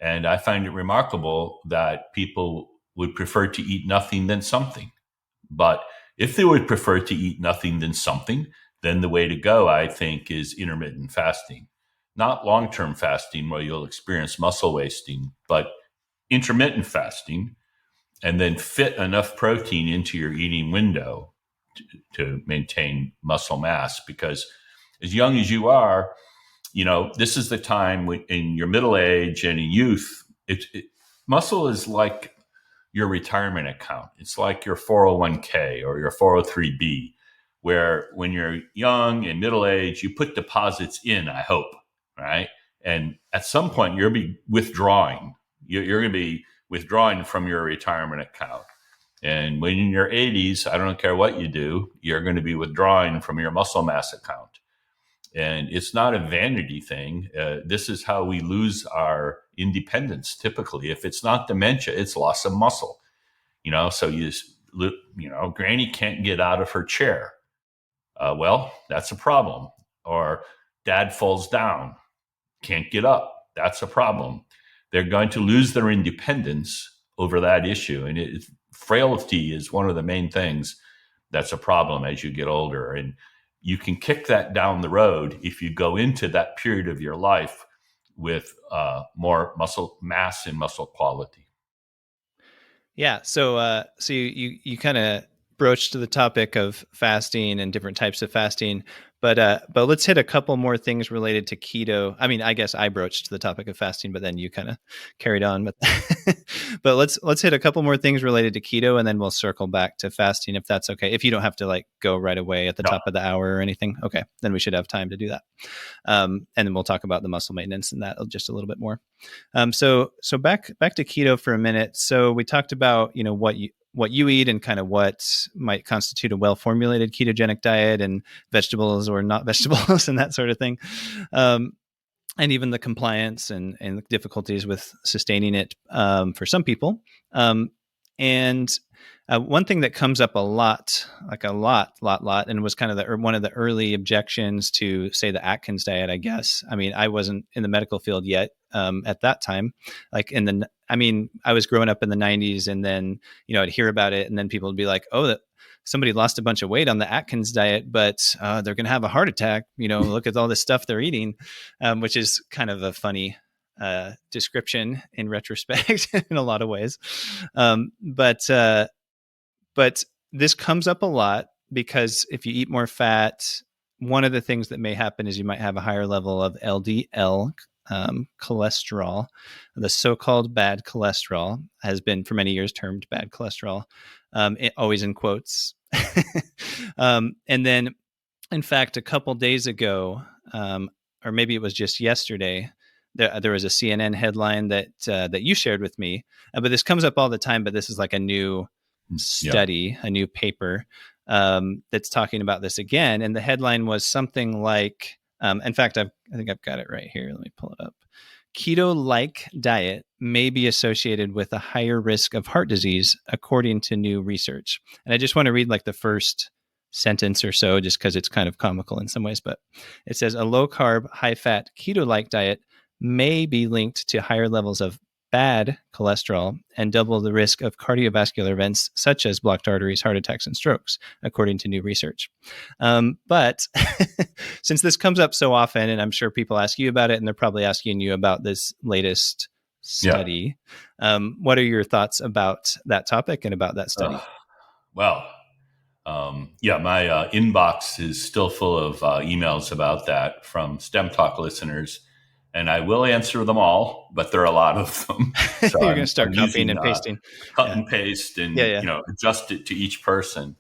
Speaker 2: And I find it remarkable that people would prefer to eat nothing than something. But if they would prefer to eat nothing than something, then the way to go, I think, is intermittent fasting. Not long-term fasting where you'll experience muscle wasting, but intermittent fasting, and then fit enough protein into your eating window to maintain muscle mass. Because as young as you are, this is the time in your middle age and in youth, muscle is like your retirement account. It's like your 401k or your 403b, where when you're young and middle age, you put deposits in, I hope, right? And at some point, you'll be withdrawing. You're going to be withdrawing from your retirement account. And when in your 80s, I don't care what you do, you're going to be withdrawing from your muscle mass account. And it's not a vanity thing. This is how we lose our independence. Typically, if it's not dementia, it's loss of muscle. So Granny can't get out of her chair. Well, that's a problem. Or Dad falls down, can't get up. That's a problem. They're going to lose their independence over that issue. And frailty is one of the main things that's a problem as you get older. And you can kick that down the road if you go into that period of your life with more muscle mass and muscle quality.
Speaker 1: Yeah. So you kind of broached to the topic of fasting and different types of fasting, but let's hit a couple more things related to keto. I mean, I guess I broached to the topic of fasting, but then you kind of carried on. But but let's hit a couple more things related to keto, and then we'll circle back to fasting if that's okay. If you don't have to go right away at the top of the hour or anything, okay, then we should have time to do that. And then we'll talk about the muscle maintenance and that just a little bit more. So back to keto for a minute. So we talked about what you eat and kind of what might constitute a well-formulated ketogenic diet and vegetables or not vegetables and that sort of thing. And even the compliance and the difficulties with sustaining it for some people. And one thing that comes up a lot, and was kind of one of the early objections to, say, the Atkins diet, I guess. I mean, I wasn't in the medical field yet at that time. I was growing up in the 90s, and then, I'd hear about it, and then people would be like, oh, somebody lost a bunch of weight on the Atkins diet, but they're going to have a heart attack. Look at all this stuff they're eating, which is kind of a funny description in retrospect in a lot of ways. But this comes up a lot because if you eat more fat, one of the things that may happen is you might have a higher level of LDL cholesterol. The so-called bad cholesterol has been for many years termed bad cholesterol, always in quotes. And then, in fact, a couple days ago, or maybe it was just yesterday, there was a CNN headline that you shared with me. But this comes up all the time. But this is like a new study, a new paper that's talking about this again. And the headline was something like, in fact, I think I've got it right here. Let me pull it up. Keto-like diet may be associated with a higher risk of heart disease, according to new research. And I just want to read the first sentence or so, just because it's kind of comical in some ways. But it says, a low-carb, high-fat, keto-like diet may be linked to higher levels of bad cholesterol and double the risk of cardiovascular events such as blocked arteries, heart attacks, and strokes, according to new research. But since this comes up so often, and I'm sure people ask you about it, and they're probably asking you about this latest study, what are your thoughts about that topic and about that study?
Speaker 2: My inbox is still full of emails about that from STEM Talk listeners. And I will answer them all, but there are a lot of them.
Speaker 1: So you're going to start copying and pasting.
Speaker 2: Cut and paste and adjust it to each person.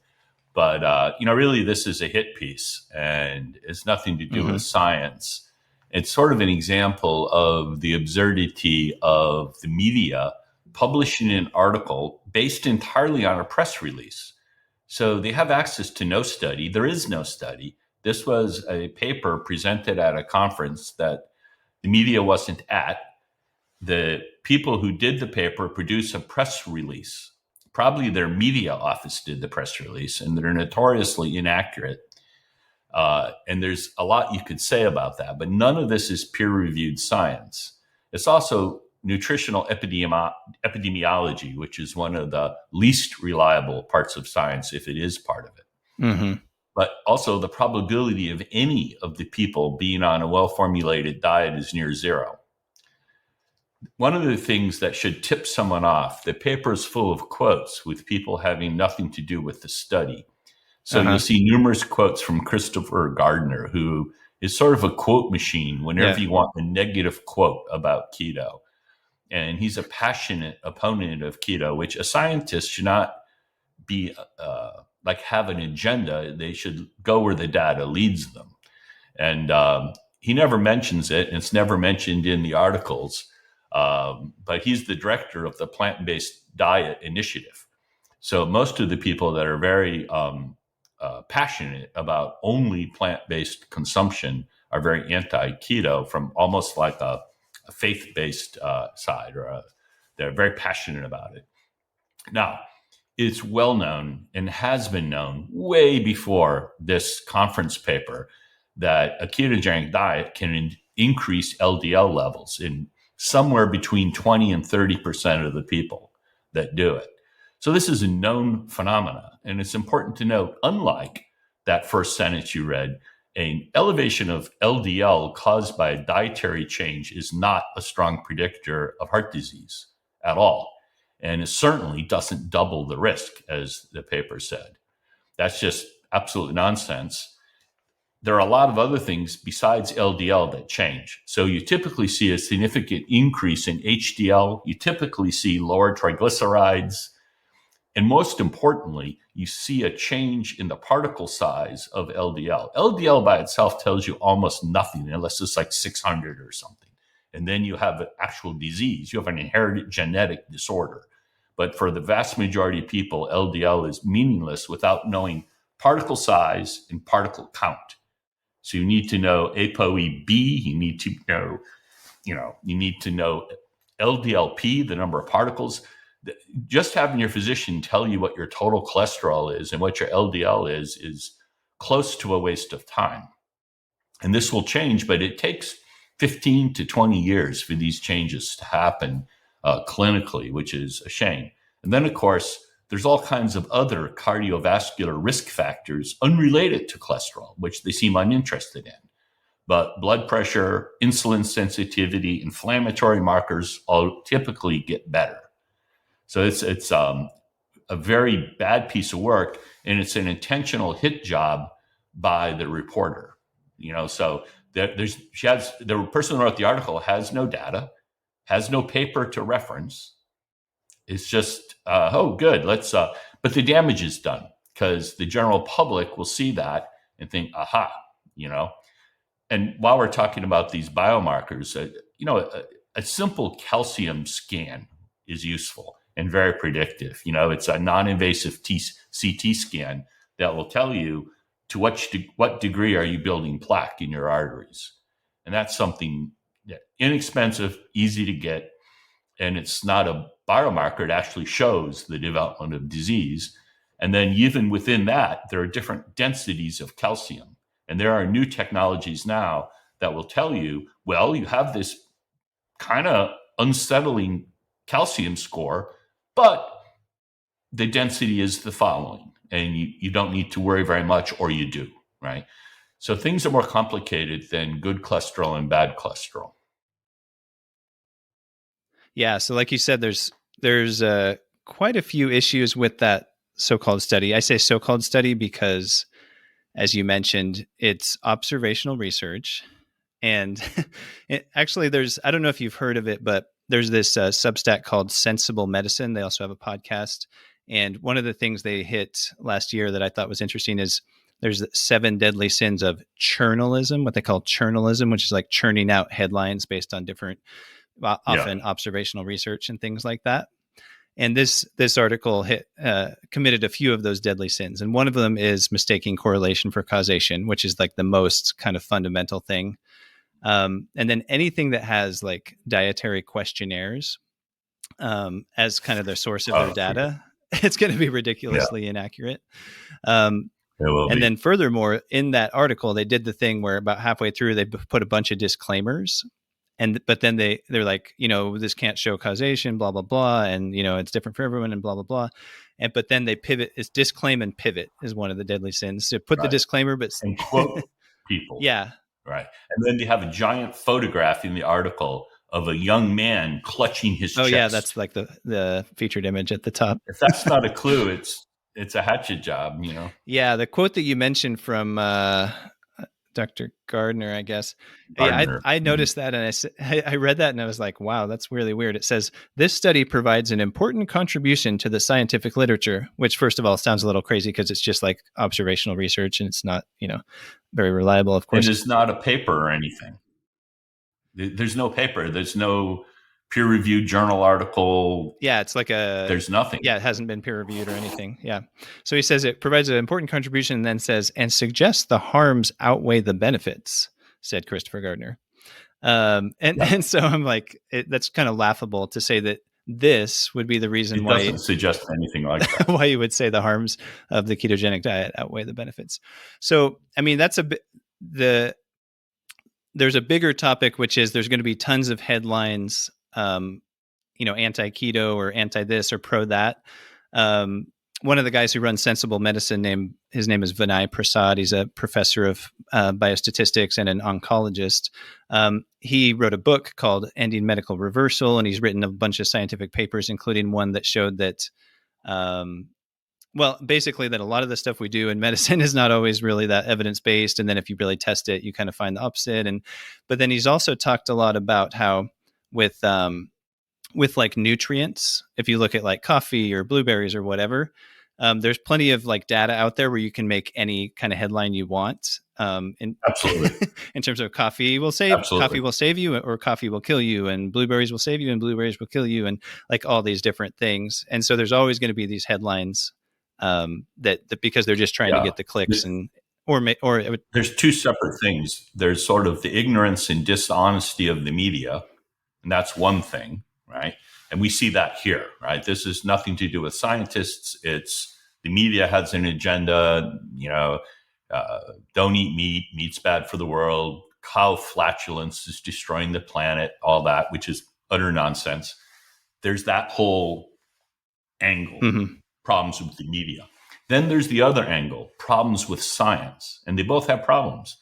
Speaker 2: But, really this is a hit piece and it's nothing to do with science. It's sort of an example of the absurdity of the media publishing an article based entirely on a press release. So they have access to no study. There is no study. This was a paper presented at a conference that the media wasn't at. The people who did the paper produced a press release. Probably their media office did the press release, and they're notoriously inaccurate. And there's a lot you could say about that, but none of this is peer-reviewed science. It's also nutritional epidemiology, which is one of the least reliable parts of science, if it is part of it.
Speaker 1: Mm-hmm.
Speaker 2: But also the probability of any of the people being on a well-formulated diet is near zero. One of the things that should tip someone off, the paper is full of quotes with people having nothing to do with the study. So you'll see numerous quotes from Christopher Gardner, who is sort of a quote machine whenever you want a negative quote about keto. And he's a passionate opponent of keto, which a scientist should not be have an agenda. They should go where the data leads them. And he never mentions it, and it's never mentioned in the articles. But he's the director of the Plant-Based Diet Initiative. So most of the people that are very passionate about only plant-based consumption are very anti-keto, from almost like a faith-based side, they're very passionate about it. Now, it's well known and has been known way before this conference paper that a ketogenic diet can increase LDL levels in somewhere between 20 and 30% of the people that do it. So this is a known phenomena. And it's important to note, unlike that first sentence you read, an elevation of LDL caused by a dietary change is not a strong predictor of heart disease at all. And it certainly doesn't double the risk, as the paper said. That's just absolute nonsense. There are a lot of other things besides LDL that change. So you typically see a significant increase in HDL. You typically see lower triglycerides. And most importantly, you see a change in the particle size of LDL. LDL by itself tells you almost nothing unless it's like 600 or something. And then you have an actual disease. You have an inherited genetic disorder. But for the vast majority of people, LDL is meaningless without knowing particle size and particle count. So you need to know ApoE-B. You need to know, you need to know LDL-P, the number of particles. Just having your physician tell you what your total cholesterol is and what your LDL is close to a waste of time. And this will change, but it takes 15 to 20 years for these changes to happen clinically, which is a shame. And then, of course, there's all kinds of other cardiovascular risk factors unrelated to cholesterol, which they seem uninterested in. But blood pressure, insulin sensitivity, inflammatory markers all typically get better. So it's a very bad piece of work, and it's an intentional hit job by the reporter. So the person who wrote the article has no data, has no paper to reference. It's just, good, let's, but the damage is done because the general public will see that and think, aha, And while we're talking about these biomarkers, a simple calcium scan is useful and very predictive. It's a non-invasive CT scan that will tell you to what degree are you building plaque in your arteries. And that's something inexpensive, easy to get, and it's not a biomarker. It actually shows the development of disease. And then even within that, there are different densities of calcium. And there are new technologies now that will tell you, well, you have this kind of unsettling calcium score, but the density is the following, and you don't need to worry very much, or you do, right? So things are more complicated than good cholesterol and bad cholesterol.
Speaker 1: Yeah. So like you said, there's quite a few issues with that so-called study. I say so-called study because, as you mentioned, it's observational research. And actually I don't know if you've heard of it, but there's this Substack called Sensible Medicine. They also have a podcast. And one of the things they hit last year that I thought was interesting is there's 7 deadly sins of churnalism, what they call churnalism, which is like churning out headlines based on different, often observational research and things like that. And this article committed a few of those deadly sins. And one of them is mistaking correlation for causation, which is like the most kind of fundamental thing. And then anything that has like dietary questionnaires as kind of their source of their data, it's going to be ridiculously inaccurate. And then furthermore, in that article, they did the thing where about halfway through, they put a bunch of disclaimers. but then they're like, this can't show causation, blah blah blah, and it's different for everyone, and blah blah blah. But then they pivot. It's disclaim and pivot is one of the deadly sins. So put the disclaimer, but
Speaker 2: and quote people.
Speaker 1: Yeah.
Speaker 2: Right. And then they have a giant photograph in the article of a young man clutching his chest.
Speaker 1: Yeah, that's like the featured image at the top.
Speaker 2: If that's not a clue, it's a hatchet job,
Speaker 1: Yeah, the quote that you mentioned from Dr. Gardner, I guess.
Speaker 2: Gardner.
Speaker 1: Yeah, I noticed that, and I read that, and I was like, wow, that's really weird. It says, this study provides an important contribution to the scientific literature, which, first of all, sounds a little crazy because it's just like observational research, and it's not, very reliable, of course.
Speaker 2: And it's not a paper or anything. There's no paper. There's no peer-reviewed journal article.
Speaker 1: Yeah, it's like
Speaker 2: there's nothing.
Speaker 1: Yeah, it hasn't been peer-reviewed or anything. Yeah. So he says it provides an important contribution, and then says, and suggests the harms outweigh the benefits, said Christopher Gardner. And so I'm like, that's kind of laughable to say that this would be the reason why
Speaker 2: it doesn't suggest anything like that.
Speaker 1: Why you would say the harms of the ketogenic diet outweigh the benefits. So, I mean, that's there's a bigger topic, which is there's going to be tons of headlines, anti-keto or anti-this or pro that. One of the guys who runs Sensible Medicine, his name is Vinay Prasad. He's a professor of biostatistics and an oncologist. He wrote a book called Ending Medical Reversal, and he's written a bunch of scientific papers, including one that showed that, basically that a lot of the stuff we do in medicine is not always really that evidence-based. And then if you really test it, you kind of find the opposite. But then he's also talked a lot about how with like nutrients, if you look at like coffee or blueberries or whatever, there's plenty of like data out there where you can make any kind of headline you want.
Speaker 2: Absolutely.
Speaker 1: In terms of coffee will save you, or coffee will kill you, and blueberries will save you, and blueberries will kill you, and like all these different things. And so there's always going to be these headlines that because they're just trying to get the clicks
Speaker 2: there's two separate things. There's sort of the ignorance and dishonesty of the media, and that's one thing, right? And we see that here, right? This is nothing to do with scientists. It's the media has an agenda, don't eat meat, meat's bad for the world, cow flatulence is destroying the planet, all that, which is utter nonsense. There's that whole angle, problems with the media. Then there's the other angle, problems with science, and they both have problems.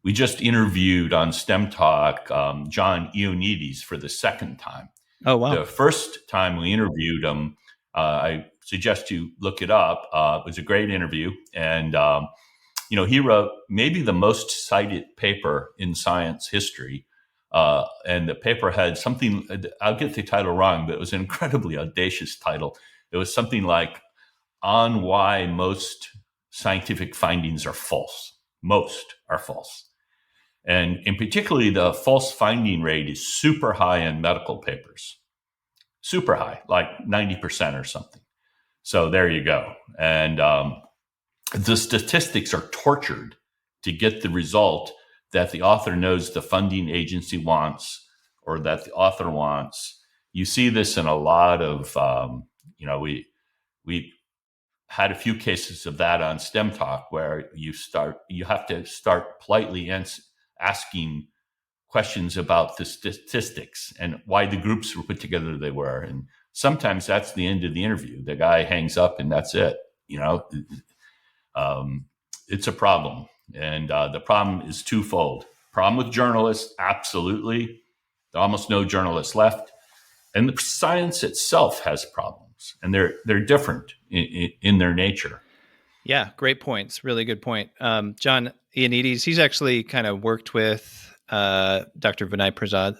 Speaker 2: We just interviewed on STEM Talk John Ioannidis for the second time.
Speaker 1: Oh, wow.
Speaker 2: The first time we interviewed him, I suggest you look it up. It was a great interview. And, he wrote maybe the most cited paper in science history. And the paper had something, I'll get the title wrong, but it was an incredibly audacious title. It was something like on why most scientific findings are false. Most are false. And in particularly, the false finding rate is super high in medical papers. Super high, like 90% or something. So there you go. And the statistics are tortured to get the result that the author knows the funding agency wants or that the author wants. You see this in a lot of, we had a few cases of that on STEM Talk where you have to start politely asking questions about the statistics and why the groups were put together they were. And sometimes that's the end of the interview. The guy hangs up and that's it. It's a problem. And the problem is twofold. Problem with journalists, absolutely. There are almost no journalists left. And the science itself has problems. And they're different in their nature.
Speaker 1: Yeah, great points. Really good point. John Ioannidis, he's actually kind of worked with Dr. Vinay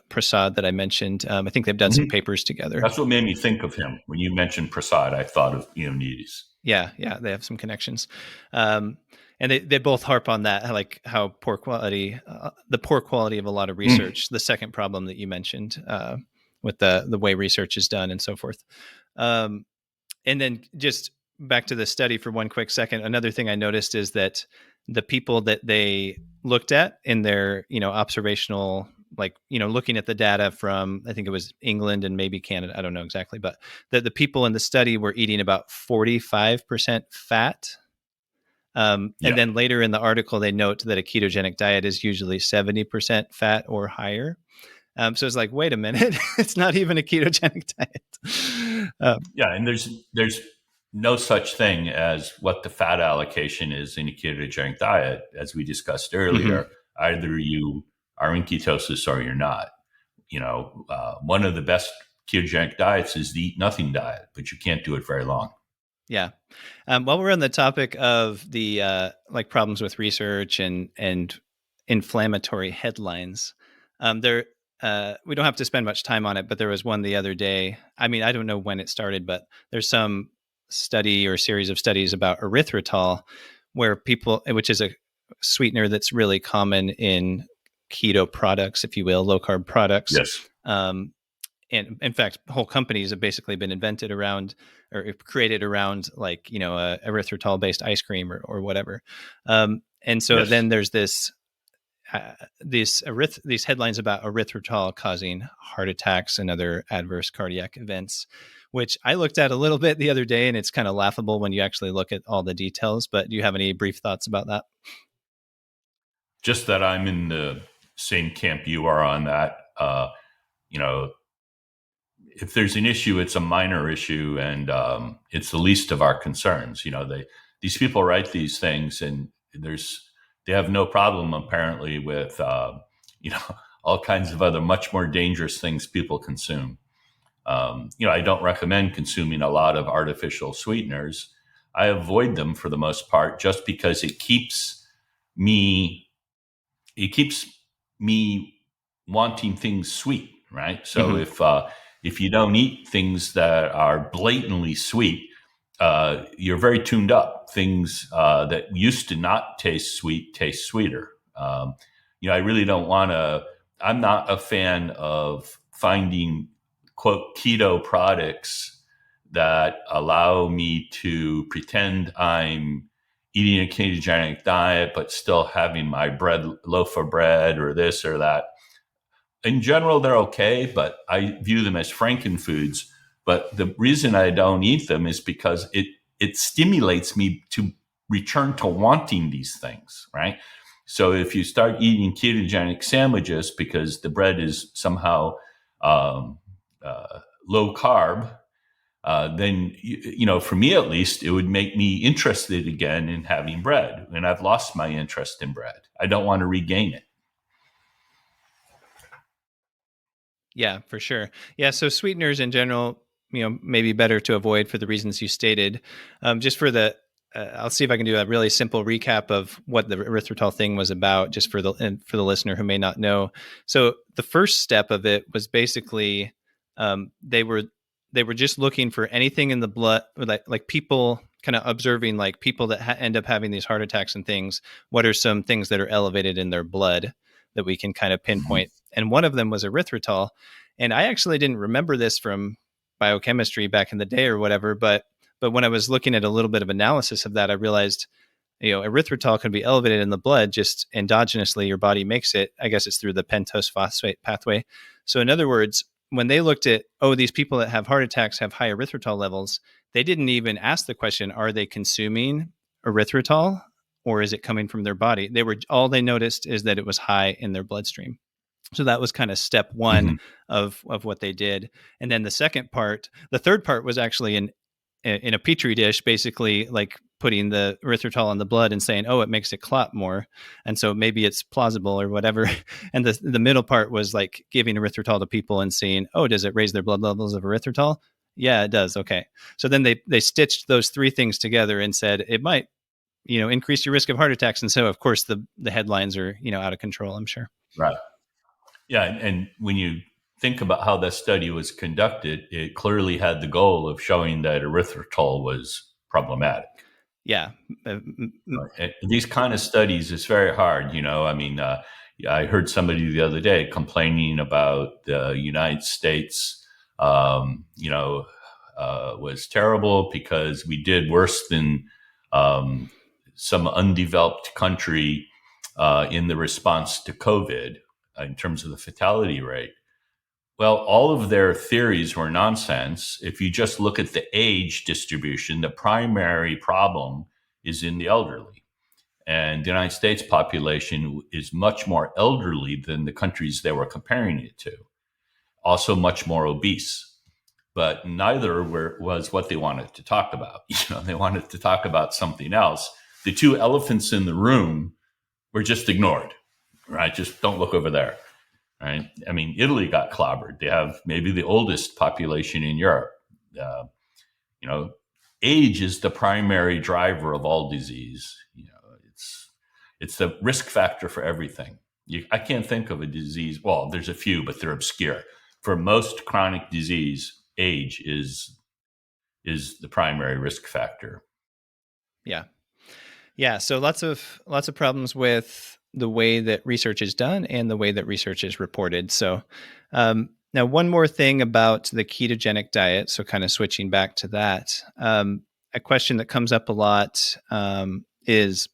Speaker 1: Prasad that I mentioned. I think they've done some papers together.
Speaker 2: That's what made me think of him. When you mentioned Prasad, I thought of Ioannidis.
Speaker 1: Yeah, they have some connections. And they both harp on that, like how the poor quality of a lot of research, the second problem that you mentioned with the way research is done and so forth. And then just back to the study for one quick second, another thing I noticed is that the people that they looked at in their, observational, looking at the data from, I think it was England and maybe Canada, I don't know exactly, but the people in the study were eating about 45% fat. And then later in the article, they note that a ketogenic diet is usually 70% fat or higher. So it's like, wait a minute, it's not even a ketogenic diet.
Speaker 2: And there's no such thing as what the fat allocation is in a ketogenic diet, as we discussed earlier. Mm-hmm. Either you are in ketosis or you're not. One of the best ketogenic diets is the eat nothing diet, but you can't do it very long.
Speaker 1: Yeah. While we're on the topic of the like problems with research and inflammatory headlines, we don't have to spend much time on it, but there was one the other day. I mean, I don't know when it started, but there's some study or series of studies about erythritol, which is a sweetener that's really common in keto products, if you will, low carb products.
Speaker 2: Yes.
Speaker 1: And in fact, whole companies have basically been invented around or created around like, erythritol based ice cream or whatever. And so then there's these headlines about erythritol causing heart attacks and other adverse cardiac events, which I looked at a little bit the other day, and it's kind of laughable when you actually look at all the details. But do you have any brief thoughts about that?
Speaker 2: Just that I'm in the same camp you are on that. If there's an issue, it's a minor issue, and it's the least of our concerns. These people write these things, and they have no problem apparently with all kinds of other much more dangerous things people consume. I don't recommend consuming a lot of artificial sweeteners. I avoid them for the most part, just because it keeps me wanting things sweet, right? So mm-hmm. If you don't eat things that are blatantly sweet, you're very tuned up. Things that used to not taste sweet taste sweeter. I really don't want to. I'm not a fan of finding quote keto products that allow me to pretend I'm eating a ketogenic diet, but still having my loaf of bread or this or that. In general, they're okay, but I view them as frankenfoods. But the reason I don't eat them is because it stimulates me to return to wanting these things, right? So if you start eating ketogenic sandwiches because the bread is somehow low carb, then, for me at least, it would make me interested again in having bread. And I've lost my interest in bread. I don't want to regain it.
Speaker 1: Yeah, for sure. Yeah, so sweeteners in general, maybe better to avoid for the reasons you stated. Just for I'll see if I can do a really simple recap of what the erythritol thing was about, just for the listener who may not know. So the first step of it was basically they were just looking for anything in the blood, like people kind of observing like people that end up having these heart attacks and things. What are some things that are elevated in their blood that we can kind of pinpoint? And one of them was erythritol. And I actually didn't remember this from biochemistry back in the day or whatever, but when I was looking at a little bit of analysis of that, I realized, erythritol can be elevated in the blood just endogenously. Your body makes it. I guess it's through the pentose phosphate pathway. So in other words, when they looked at, these people that have heart attacks have high erythritol levels, they didn't even ask the question, are they consuming erythritol or is it coming from their body? All they noticed is that it was high in their bloodstream. So that was kind of step one of what they did. And then the third part was actually in a petri dish, basically like putting the erythritol in the blood and saying, it makes it clot more. And so maybe it's plausible or whatever. And the middle part was like giving erythritol to people and seeing, does it raise their blood levels of erythritol? Yeah, it does. Okay. So then they stitched those three things together and said it might, increase your risk of heart attacks. And so of course the headlines are, out of control, I'm sure.
Speaker 2: Right. Yeah. And when you think about how that study was conducted, it clearly had the goal of showing that erythritol was problematic.
Speaker 1: Yeah.
Speaker 2: These kind of studies, it's very hard. I heard somebody the other day complaining about the United States, was terrible because we did worse than some undeveloped country in the response to COVID in terms of the fatality rate. Well, all of their theories were nonsense. If you just look at the age distribution, the primary problem is in the elderly. And the United States population is much more elderly than the countries they were comparing it to, also much more obese. But neither was what they wanted to talk about. They wanted to talk about something else. The two elephants in the room were just ignored, right? Just don't look over there, right? I mean, Italy got clobbered. They have maybe the oldest population in Europe. Age is the primary driver of all disease. It's the risk factor for everything. I can't think of a disease. Well, there's a few, but they're obscure. For most chronic disease, age is the primary risk factor.
Speaker 1: Yeah. So lots of problems with the way that research is done and the way that research is reported. So now one more thing about the ketogenic diet. So kind of switching back to that, a question that comes up a lot is,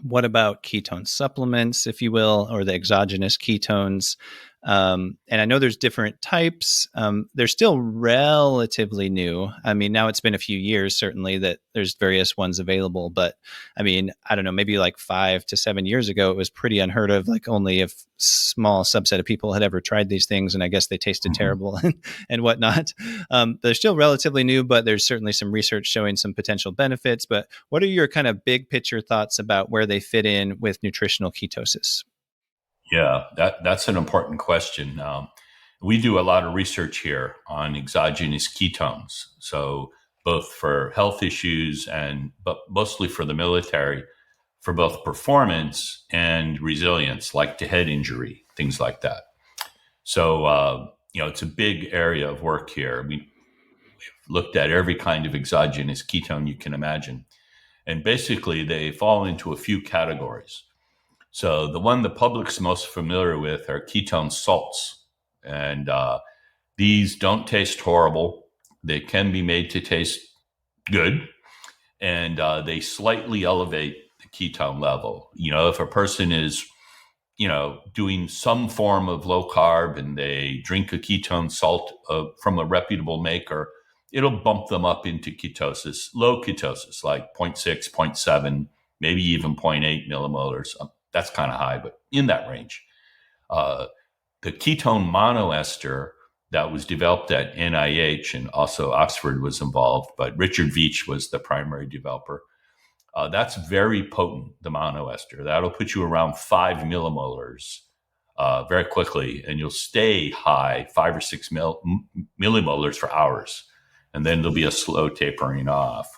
Speaker 1: what about ketone supplements, if you will, or the exogenous ketones? And I know there's different types. They're still relatively new. I mean, now it's been a few years, certainly, that there's various ones available. But I mean, I don't know, maybe like 5 to 7 years ago, it was pretty unheard of. Like only a small subset of people had ever tried these things. And I guess they tasted terrible and whatnot. They're still relatively new, but there's certainly some research showing some potential benefits. But what are your kind of big picture thoughts about where they fit in with nutritional ketosis?
Speaker 2: Yeah, that's an important question. We do a lot of research here on exogenous ketones. So both for health issues but mostly for the military, for both performance and resilience, like to head injury, things like that. So, it's a big area of work here. We've looked at every kind of exogenous ketone you can imagine. And basically they fall into a few categories. So the one the public's most familiar with are ketone salts. And these don't taste horrible. They can be made to taste good. And they slightly elevate the ketone level. If a person is, doing some form of low carb and they drink a ketone salt from a reputable maker, it'll bump them up into ketosis, low ketosis, like 0.6, 0.7, maybe even 0.8 millimolars. That's kind of high, but in that range. The ketone monoester that was developed at NIH, and also Oxford was involved, but Richard Veitch was the primary developer. That's very potent, the monoester. That'll put you around 5 millimolars very quickly, and you'll stay high, 5 or 6 millimolars for hours, and then there'll be a slow tapering off.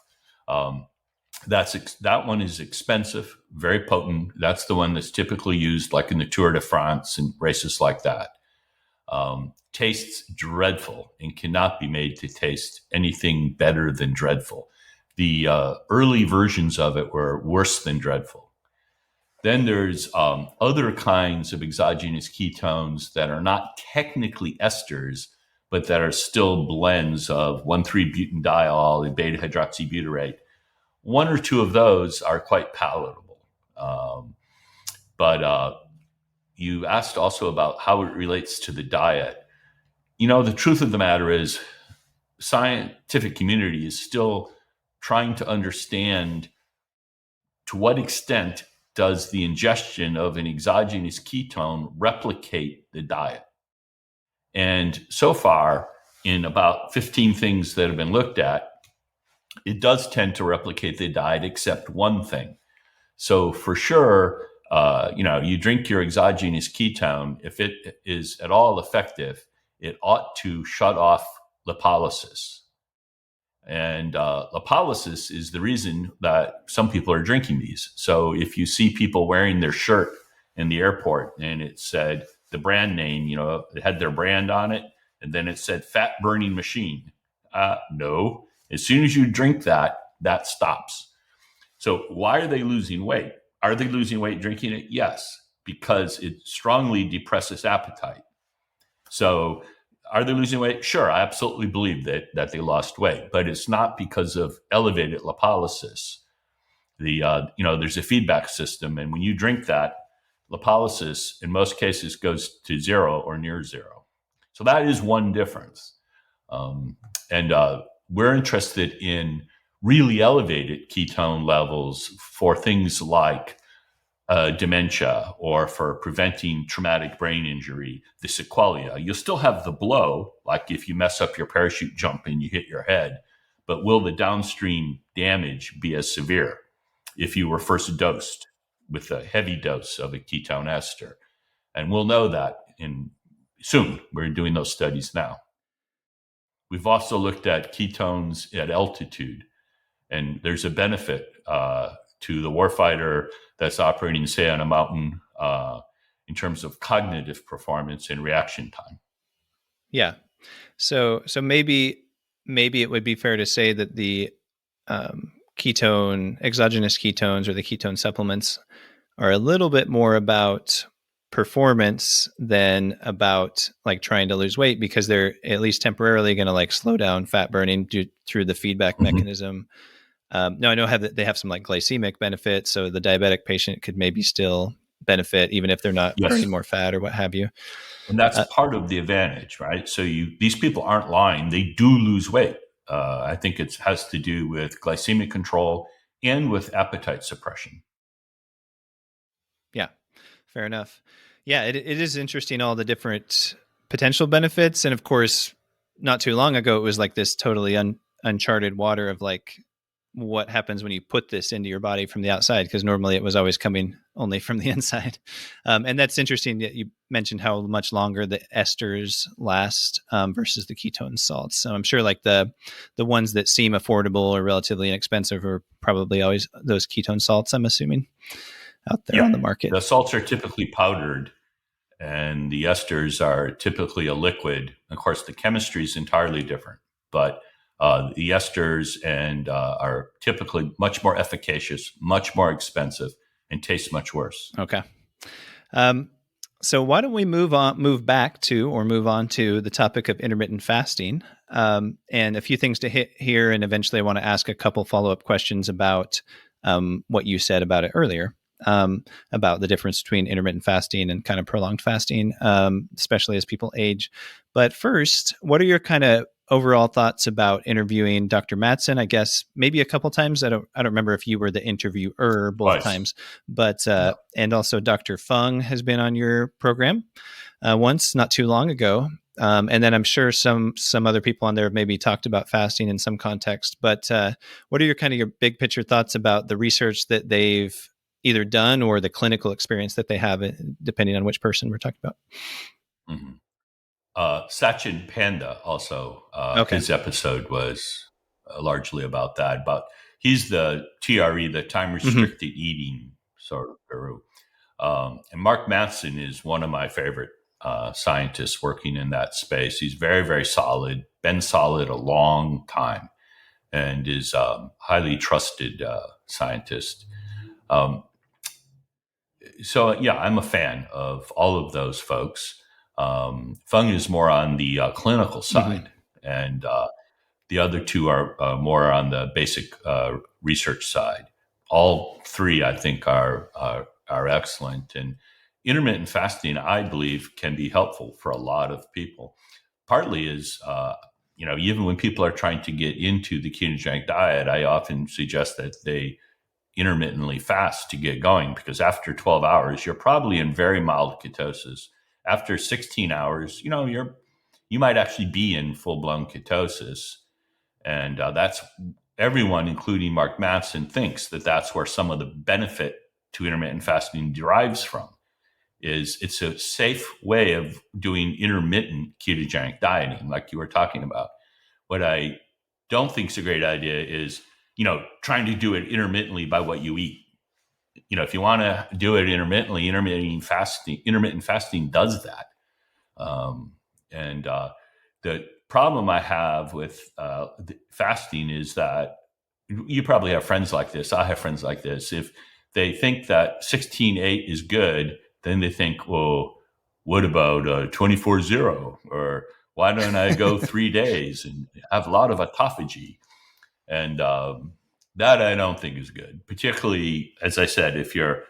Speaker 2: That one is expensive, very potent. That's the one that's typically used like in the Tour de France and races like that. Tastes dreadful and cannot be made to taste anything better than dreadful. The early versions of it were worse than dreadful. Then there's other kinds of exogenous ketones that are not technically esters, but that are still blends of 1,3-butanediol and beta-hydroxybutyrate. One or two of those are quite palatable. But you asked also about how it relates to the diet. The truth of the matter is scientific community is still trying to understand to what extent does the ingestion of an exogenous ketone replicate the diet. And so far, in about 15 things that have been looked at, it does tend to replicate the diet, except one thing. So for sure, you drink your exogenous ketone. If it is at all effective, it ought to shut off lipolysis. And lipolysis is the reason that some people are drinking these. So if you see people wearing their shirt in the airport and it said the brand name, it had their brand on it, and then it said fat burning machine. No. As soon as you drink that stops. So why are they losing weight? Are they losing weight drinking it? Yes, because it strongly depresses appetite. So are they losing weight? Sure, I absolutely believe that they lost weight, but it's not because of elevated lipolysis. There's a feedback system, and when you drink that, lipolysis in most cases goes to zero or near zero. So that is one difference. We're interested in really elevated ketone levels for things like dementia or for preventing traumatic brain injury, the sequelae. You'll still have the blow, like if you mess up your parachute jump and you hit your head, but will the downstream damage be as severe if you were first dosed with a heavy dose of a ketone ester? And we'll know that in soon. We're doing those studies now. We've also looked at ketones at altitude, and there's a benefit to the warfighter that's operating, say, on a mountain in terms of cognitive performance and reaction time.
Speaker 1: Yeah. So maybe it would be fair to say that the exogenous ketones or the ketone supplements are a little bit more about performance than about like trying to lose weight, because they're at least temporarily going to like slow down fat burning through the feedback mechanism. Now I know they have some like glycemic benefits, so the diabetic patient could maybe still benefit even if they're not burning more fat or what have you.
Speaker 2: And that's part of the advantage, right? So these people aren't lying; they do lose weight. I think it has to do with glycemic control and with appetite suppression.
Speaker 1: Yeah, fair enough. Yeah, it is interesting, all the different potential benefits. And of course, not too long ago, it was like this totally uncharted water of like what happens when you put this into your body from the outside, because normally it was always coming only from the inside. And that's interesting that you mentioned how much longer the esters last versus the ketone salts. So I'm sure like the ones that seem affordable or relatively inexpensive are probably always those ketone salts, I'm assuming, out there on the market.
Speaker 2: The salts are typically powdered and the esters are typically a liquid. Of course, the chemistry is entirely different, but the esters are typically much more efficacious, much more expensive, and taste much worse.
Speaker 1: Okay. So why don't we move on to the topic of intermittent fasting, and a few things to hit here. And eventually I want to ask a couple follow-up questions about what you said about it earlier, about the difference between intermittent fasting and kind of prolonged fasting, especially as people age. But first, what are your kind of overall thoughts about interviewing Dr. Mattson? I guess maybe a couple times. I don't remember if you were the interviewer both times, but and also Dr. Fung has been on your program once, not too long ago. And then I'm sure some other people on there have maybe talked about fasting in some context. But what are your big picture thoughts about the research that they've either done or the clinical experience that they have, depending on which person we're talking about?
Speaker 2: Mm-hmm. Sachin Panda also, his episode was largely about that. But he's the TRE, the time restricted eating sort of guru. And Mark Mattson is one of my favorite scientists working in that space. He's very, very solid, been solid a long time, and is highly trusted scientist. So yeah, I'm a fan of all of those folks. Fung is more on the clinical side, and the other two are more on the basic research side. All three, I think, are excellent. And intermittent fasting, I believe, can be helpful for a lot of people. Partly is, even when people are trying to get into the ketogenic diet, I often suggest that they intermittently fast to get going, because after 12 hours, you're probably in very mild ketosis. After 16 hours, you might actually be in full-blown ketosis. And that's everyone, including Mark Mattson, thinks that that's where some of the benefit to intermittent fasting derives from. It's a safe way of doing intermittent ketogenic dieting, like you were talking about. What I don't think is a great idea is trying to do it intermittently by what you eat. If you want to do it intermittently, intermittent fasting does that. And the problem I have with fasting is that you probably have friends like this. I have friends like this. If they think that 16-8 is good, then they think, well, what about 24-0? Or why don't I go 3 days and have a lot of autophagy? And that I don't think is good, particularly, as I said, if you're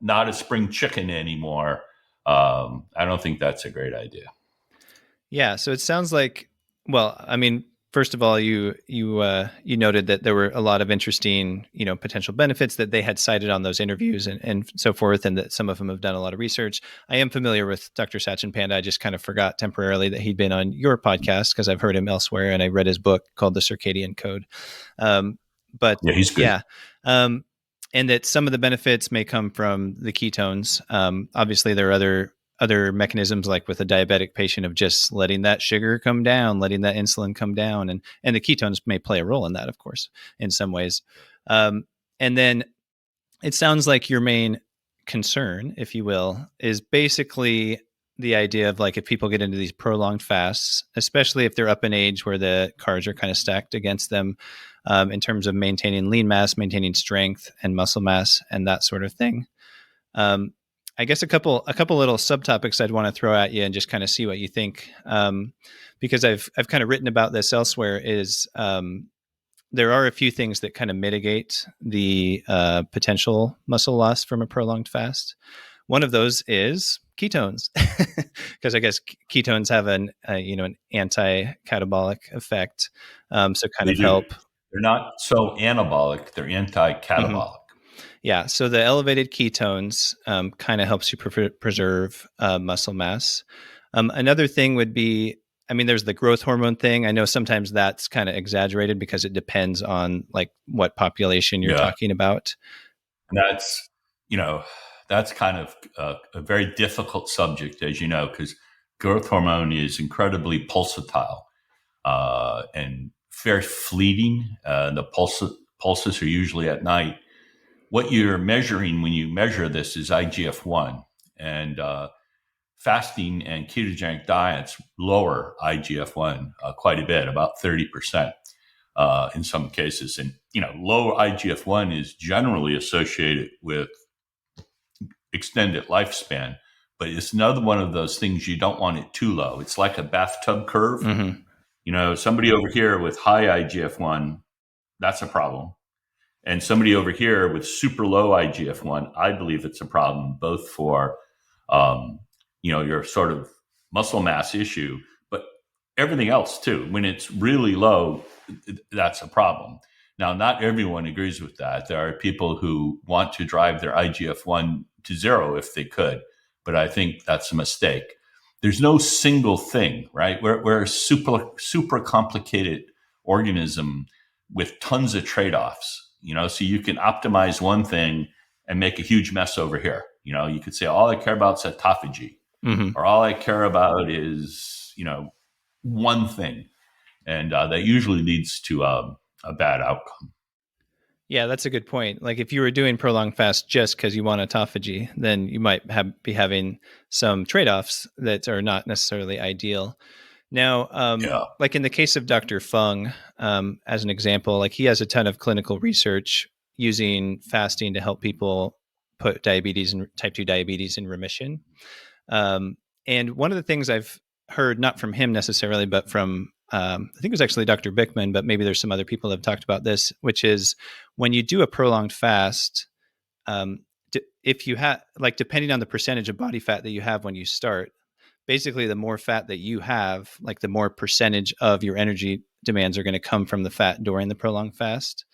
Speaker 2: not a spring chicken anymore. I don't think that's a great idea.
Speaker 1: Yeah. So it sounds like, well, I mean, first of all, you noted that there were a lot of interesting, potential benefits that they had cited on those interviews and so forth, and that some of them have done a lot of research. I am familiar with Dr. Sachin Panda. I just kind of forgot temporarily that he'd been on your podcast because I've heard him elsewhere, and I read his book called The Circadian Code. But
Speaker 2: Yeah, he's good.
Speaker 1: Yeah. And that some of the benefits may come from the ketones. Obviously, there are other mechanisms, like with a diabetic patient, of just letting that sugar come down, letting that insulin come down, and the ketones may play a role in that, of course, in some ways. And then it sounds like your main concern, if you will, is basically the idea of, like, if people get into these prolonged fasts, especially if they're up in age where the cards are kind of stacked against them, in terms of maintaining lean mass, maintaining strength and muscle mass, and that sort of thing. I guess a couple little subtopics I'd want to throw at you and just kind of see what you think, because I've kind of written about this elsewhere. Is there are a few things that kind of mitigate the potential muscle loss from a prolonged fast. One of those is ketones, because I guess ketones have an anti-catabolic effect, so kind of help.
Speaker 2: They're not so anabolic; they're anti-catabolic.
Speaker 1: Mm-hmm. Yeah, so the elevated ketones kind of helps you preserve muscle mass. Another thing would be, there's the growth hormone thing. I know sometimes that's kind of exaggerated because it depends on, like, what population you're talking about.
Speaker 2: And that's kind of a very difficult subject, as you know, because growth hormone is incredibly pulsatile and very fleeting. The pulses are usually at night. What you're measuring when you measure this is IGF-1, and fasting and ketogenic diets lower IGF-1 quite a bit, about 30% in some cases. And, low IGF-1 is generally associated with extended lifespan, but it's another one of those things you don't want it too low. It's like a bathtub curve.
Speaker 1: Mm-hmm.
Speaker 2: Somebody over here with high IGF-1, that's a problem. And somebody over here with super low IGF-1, I believe it's a problem, both for, your sort of muscle mass issue, but everything else too. When it's really low, that's a problem. Now, not everyone agrees with that. There are people who want to drive their IGF-1 to zero if they could, but I think that's a mistake. There's no single thing, right? We're a super complicated organism with tons of trade-offs, so you can optimize one thing and make a huge mess over here. You could say, all I care about is autophagy, or all I care about is, one thing. And that usually leads to a bad outcome.
Speaker 1: Yeah, that's a good point. Like, if you were doing prolonged fast just because you want autophagy, then you might be having some trade-offs that are not necessarily ideal. Now, like in the case of Dr. Fung, as an example, like, he has a ton of clinical research using fasting to help people put diabetes and type 2 diabetes in remission. And one of the things I've heard, not from him necessarily, but from I think it was actually Dr. Bickman, but maybe there's some other people that have talked about this, which is when you do a prolonged fast, if you have, like, depending on the percentage of body fat that you have when you start, basically the more fat that you have, like, the more percentage of your energy demands are going to come from the fat during the prolonged fast.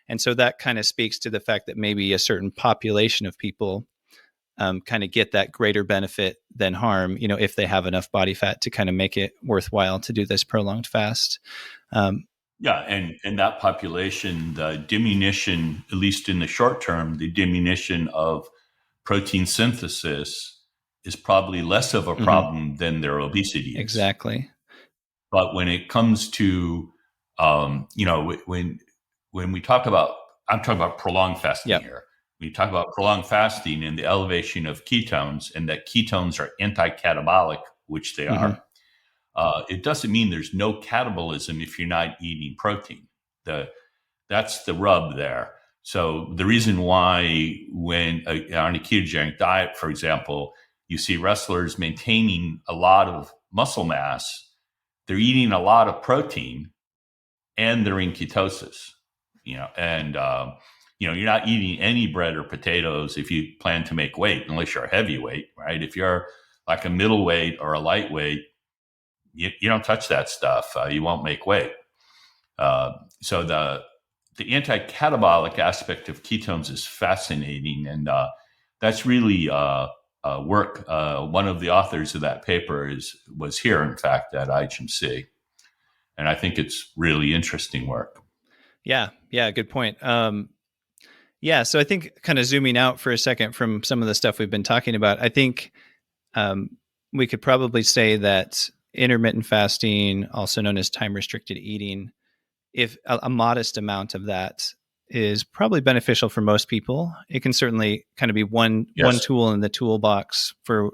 Speaker 1: And so that kind of speaks to the fact that maybe a certain population of people kind of get that greater benefit than harm, if they have enough body fat to kind of make it worthwhile to do this prolonged fast.
Speaker 2: And that population, the diminution, at least in the short term, the diminution of protein synthesis is probably less of a problem than their obesity is.
Speaker 1: Exactly.
Speaker 2: But when it comes to, when we talk about, I'm talking about prolonged fasting here. When you talk about prolonged fasting and the elevation of ketones, and that ketones are anti-catabolic, which they are, it doesn't mean there's no catabolism if you're not eating protein. That's the rub there. So the reason why when on a ketogenic diet, for example, you see wrestlers maintaining a lot of muscle mass, they're eating a lot of protein and they're in ketosis, and you're not eating any bread or potatoes if you plan to make weight, unless you're a heavyweight, right? If you're like a middleweight or a lightweight, you don't touch that stuff. You won't make weight. So the anti-catabolic aspect of ketones is fascinating, and that's really work. One of the authors of that paper was here, in fact, at IHMC, and I think it's really interesting work.
Speaker 1: Yeah, good point. So I think kind of zooming out for a second from some of the stuff we've been talking about, I think we could probably say that intermittent fasting, also known as time-restricted eating, if a modest amount of that is probably beneficial for most people. It can certainly kind of be one tool in the toolbox for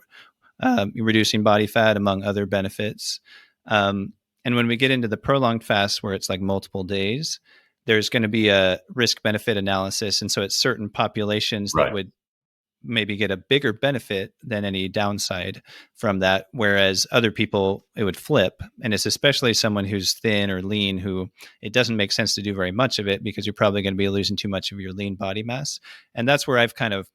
Speaker 1: reducing body fat, among other benefits. And when we get into the prolonged fast, where it's like multiple days, there's going to be a risk-benefit analysis. And so it's certain populations that would maybe get a bigger benefit than any downside from that. Whereas other people, it would flip. And it's especially someone who's thin or lean, who it doesn't make sense to do very much of it, because you're probably going to be losing too much of your lean body mass. And that's where I've kind of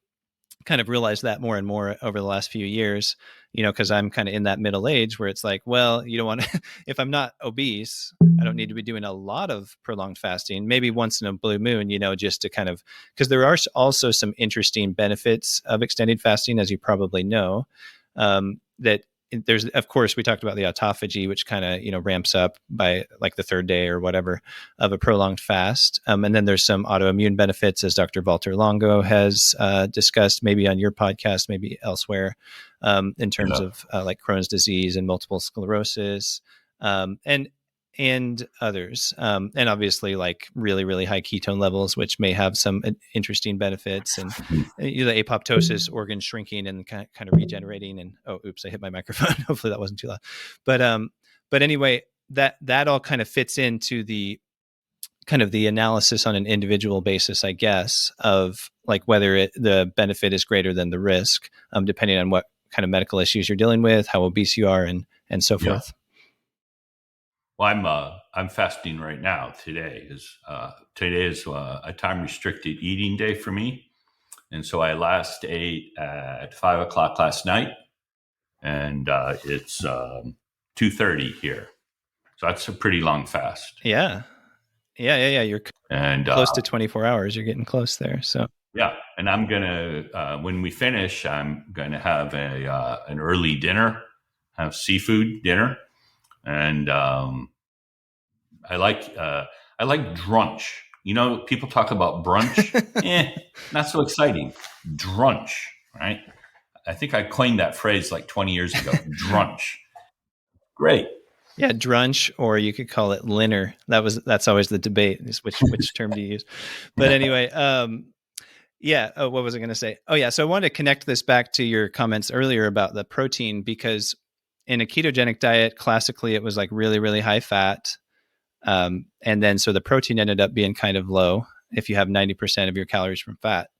Speaker 1: realized that more and more over the last few years, because I'm kind of in that middle age where it's like, well, you don't want to, if I'm not obese, I don't need to be doing a lot of prolonged fasting, maybe once in a blue moon, just to kind of, because there are also some interesting benefits of extended fasting, as you probably know, that there's, of course, we talked about the autophagy, which kind of, ramps up by like the third day or whatever of a prolonged fast. And then there's some autoimmune benefits, as Dr. Walter Longo has discussed, maybe on your podcast, maybe elsewhere, in terms of like Crohn's disease and multiple sclerosis, and others. And obviously like really, really high ketone levels, which may have some interesting benefits, and the apoptosis, organ shrinking and kind of regenerating. And I hit my microphone. Hopefully that wasn't too loud. But anyway, that all kind of fits into the kind of the analysis on an individual basis, I guess, of like whether the benefit is greater than the risk, depending on what kind of medical issues you're dealing with, how obese you are, and so forth.
Speaker 2: Well, I'm fasting right now. Today is a time restricted eating day for me, and so I last ate at 5:00 last night, and it's 2:30 here, so that's a pretty long fast.
Speaker 1: Yeah. You're close to 24 hours. You're getting close there. So
Speaker 2: yeah, and I'm gonna when we finish, I'm gonna have an early dinner, have seafood dinner. And I like drunch. People talk about brunch. Not so exciting. Drunch, right? I think I coined that phrase like 20 years ago. Drunch. Great.
Speaker 1: Yeah, drunch, or you could call it linner. That's always the debate, is which term do you use. But anyway, what was I going to say? Oh yeah, so I wanted to connect this back to your comments earlier about the protein, because in a ketogenic diet, classically, it was like really, really high fat. And then so the protein ended up being kind of low if you have 90% of your calories from fat.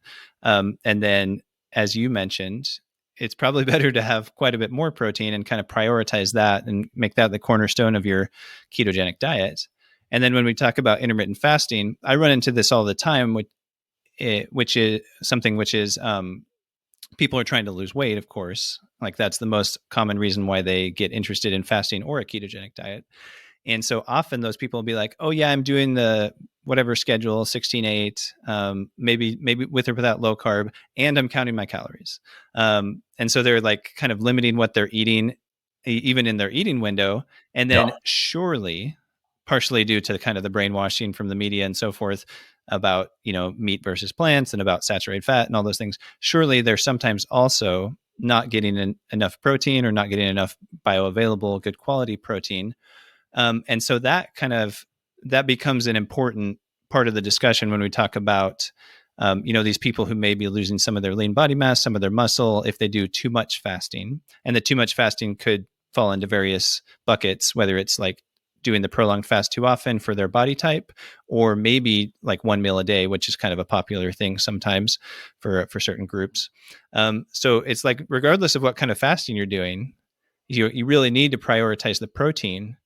Speaker 1: And then, as you mentioned, it's probably better to have quite a bit more protein and kind of prioritize that and make that the cornerstone of your ketogenic diet. And then when we talk about intermittent fasting, I run into this all the time, which is something which is people are trying to lose weight, of course. Like that's the most common reason why they get interested in fasting or a ketogenic diet. And so often those people will be like, oh yeah, I'm doing the whatever schedule, 16-8, maybe with or without low carb, and I'm counting my calories. And so they're like kind of limiting what they're eating, even in their eating window. And then surely, partially due to kind of the brainwashing from the media and so forth about, meat versus plants and about saturated fat and all those things, surely they're sometimes also not getting enough protein or not getting enough bioavailable, good quality protein. And so that becomes an important part of the discussion when we talk about, these people who may be losing some of their lean body mass, some of their muscle, if they do too much fasting. And the too much fasting could fall into various buckets, whether it's like doing the prolonged fast too often for their body type, or maybe like one meal a day, which is kind of a popular thing sometimes for certain groups. So it's like, regardless of what kind of fasting you're doing, you really need to prioritize the protein.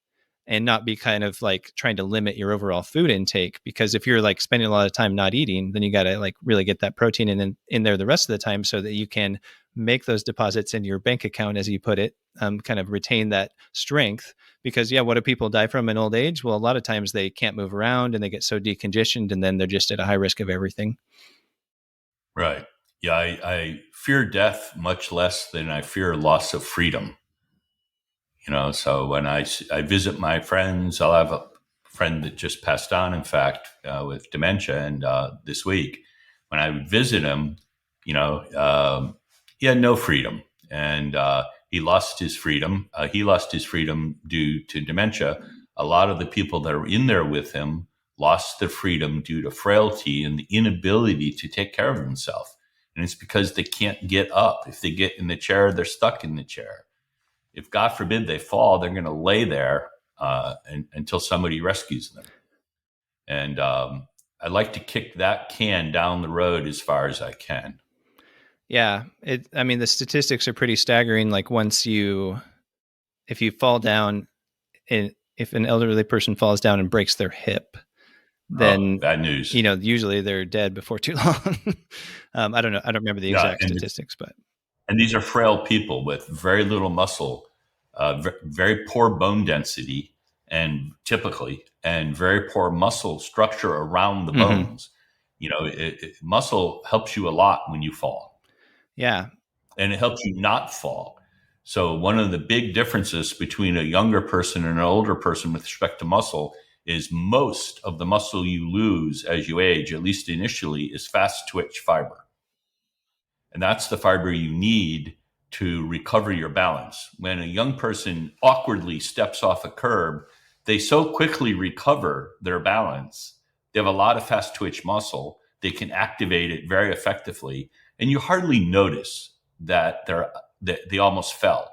Speaker 1: and not be kind of like trying to limit your overall food intake. Because if you're like spending a lot of time not eating, then you got to like really get that protein in there the rest of the time so that you can make those deposits in your bank account, as you put it, kind of retain that strength. Because what do people die from in old age? Well, a lot of times they can't move around and they get so deconditioned, and then they're just at a high risk of everything.
Speaker 2: Right. Yeah, I fear death much less than I fear loss of freedom. So when I visit my friends, I'll have a friend that just passed on, in fact, with dementia. And this week, when I would visit him, he had no freedom. And he lost his freedom. He lost his freedom due to dementia. A lot of the people that are in there with him lost their freedom due to frailty and the inability to take care of themselves. And it's because they can't get up. If they get in the chair, they're stuck in the chair. If God forbid they fall, they're going to lay there until somebody rescues them. And I like to kick that can down the road as far as I can.
Speaker 1: Yeah. The statistics are pretty staggering. Like if you fall down, if an elderly person falls down and breaks their hip, then
Speaker 2: bad news.
Speaker 1: Usually they're dead before too long. I don't know. I don't remember the exact statistics,
Speaker 2: and these are frail people with very little muscle, very poor bone density, and very poor muscle structure around the bones. Muscle helps you a lot when you fall.
Speaker 1: Yeah.
Speaker 2: And it helps you not fall. So one of the big differences between a younger person and an older person with respect to muscle is most of the muscle you lose as you age, at least initially, is fast twitch fiber. And that's the fiber you need to recover your balance. When a young person awkwardly steps off a curb, they so quickly recover their balance. They have a lot of fast twitch muscle. They can activate it very effectively. And you hardly notice that they almost fell.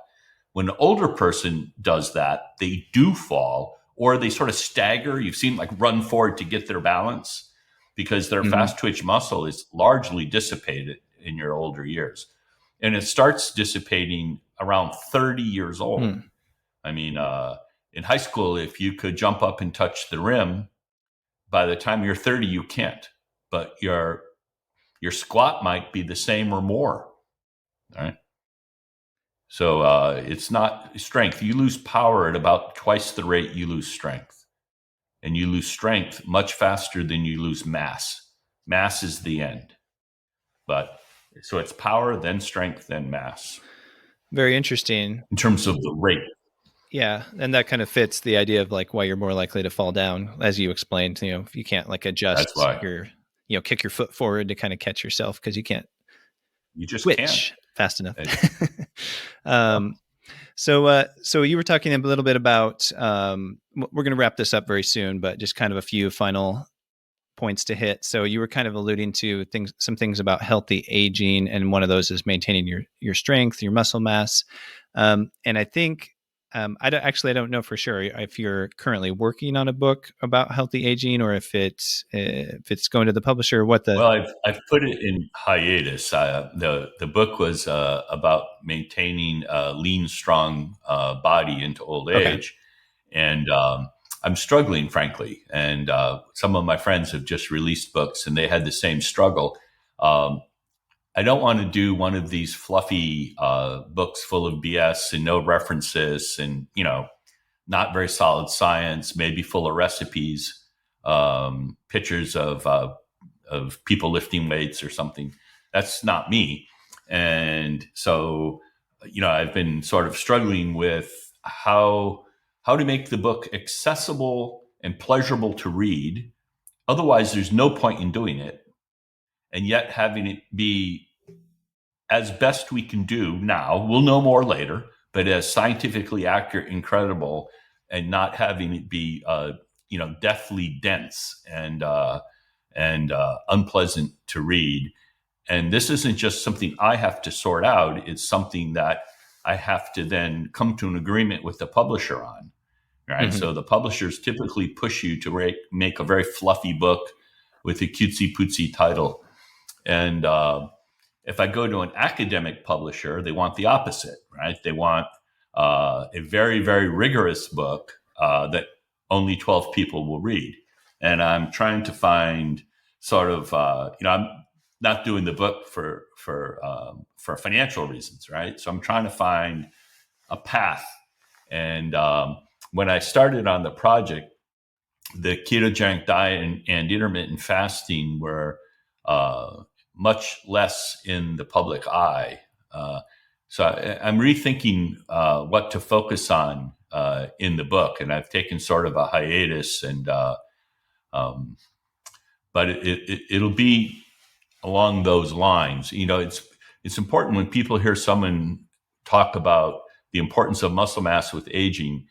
Speaker 2: When an older person does that, they do fall, or they sort of stagger. You've seen like run forward to get their balance because their fast twitch muscle is largely dissipated in your older years. And it starts dissipating around 30 years old. In high school, if you could jump up and touch the rim, by the time you're 30, you can't. But your squat might be the same or more. All right. So it's not strength. You lose power at about twice the rate you lose strength. And you lose strength much faster than you lose mass. Mass is the end. So it's power, then strength, then mass.
Speaker 1: Very interesting.
Speaker 2: In terms of the rate.
Speaker 1: Yeah. And that kind of fits the idea of like why you're more likely to fall down, as you explained. If you can't like adjust kick your foot forward to kind of catch yourself because you can't.
Speaker 2: You just
Speaker 1: twitch
Speaker 2: can't
Speaker 1: fast enough. So you were talking a little bit about, we're going to wrap this up very soon, but just kind of a few final points to hit. So you were kind of alluding to some things about healthy aging. And one of those is maintaining your strength, your muscle mass. And I think, I don't know for sure if you're currently working on a book about healthy aging or if it's going to the publisher.
Speaker 2: Well, I've put it in hiatus. The book was about maintaining a lean, strong body into old age, and I'm struggling, frankly. And some of my friends have just released books, and they had the same struggle. I don't want to do one of these fluffy books full of BS and no references and, not very solid science, maybe full of recipes, pictures of people lifting weights or something. That's not me. And so, I've been sort of struggling with how to make the book accessible and pleasurable to read. Otherwise, there's no point in doing it. And yet having it be as best we can do now, we'll know more later, but as scientifically accurate and credible, and not having it be, deathly dense and unpleasant to read. And this isn't just something I have to sort out. It's something that I have to then come to an agreement with the publisher on. Right. Mm-hmm. So the publishers typically push you to make a very fluffy book with a cutesy pootsy title. And if I go to an academic publisher, they want the opposite, right? They want a very, very rigorous book that only 12 people will read. And I'm trying to find sort of, I'm not doing the book for financial reasons, right? So I'm trying to find a path. And when I started on the project, the ketogenic diet and intermittent fasting were much less in the public eye. So I'm rethinking what to focus on in the book, and I've taken sort of a hiatus. And but it'll be along those lines. It's important when people hear someone talk about the importance of muscle mass with aging.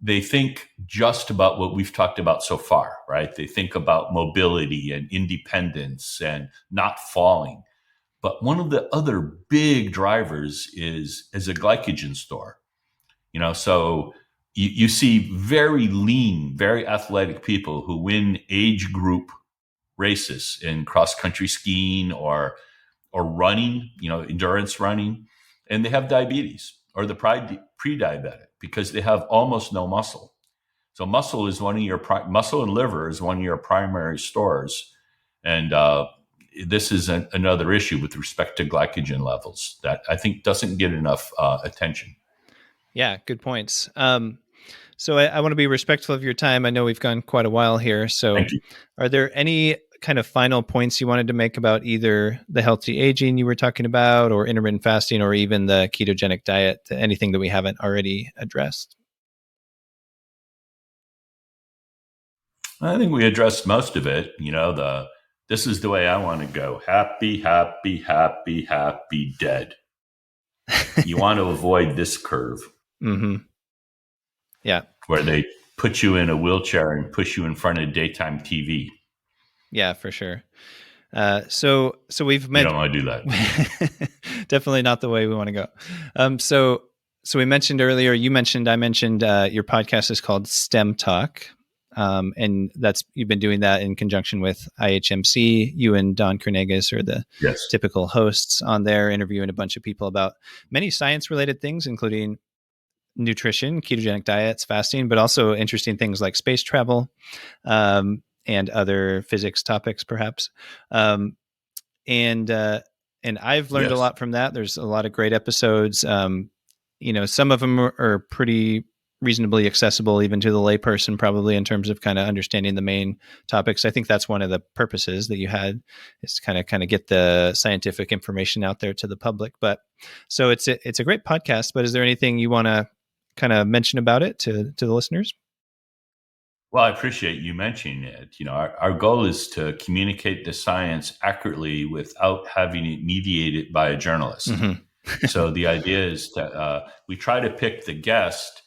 Speaker 2: They think just about what we've talked about so far, right? They think about mobility and independence and not falling. But one of the other big drivers is as a glycogen store. So you see very lean, very athletic people who win age group races in cross-country skiing or running, endurance running, and they have diabetes or the pre-diabetic because they have almost no muscle. So muscle and liver is one of your primary stores. And this is another issue with respect to glycogen levels that I think doesn't get enough attention.
Speaker 1: Yeah, good points. So I want to be respectful of your time. I know we've gone quite a while here. So are there any kind of final points you wanted to make about either the healthy aging you were talking about or intermittent fasting or even the ketogenic diet, anything that we haven't already addressed?
Speaker 2: I think we addressed most of it. This is the way I want to go. Happy, happy, happy, happy, dead. You want to avoid this curve.
Speaker 1: Mm-hmm. Yeah.
Speaker 2: Where they put you in a wheelchair and push you in front of daytime TV.
Speaker 1: Yeah, for sure. So we've
Speaker 2: you don't want to do that.
Speaker 1: Definitely not the way we want to go. So we mentioned earlier, I mentioned your podcast is called STEM Talk. And you've been doing that in conjunction with IHMC. You and Don Carnegas are the typical hosts on there, interviewing a bunch of people about many science-related things, including nutrition, ketogenic diets, fasting, but also interesting things like space travel and other physics topics, perhaps. And I've learned a lot from that. There's a lot of great episodes. Some of them are pretty reasonably accessible even to the layperson, probably, in terms of kind of understanding the main topics. I think that's one of the purposes that you had, is to kind of get the scientific information out there to the public. But so it's a great podcast, but is there anything you want to kind of mention about it to the listeners?
Speaker 2: Well, I appreciate you mentioning it. Our goal is to communicate the science accurately without having it mediated by a journalist. Mm-hmm. So the idea is that we try to pick the guest.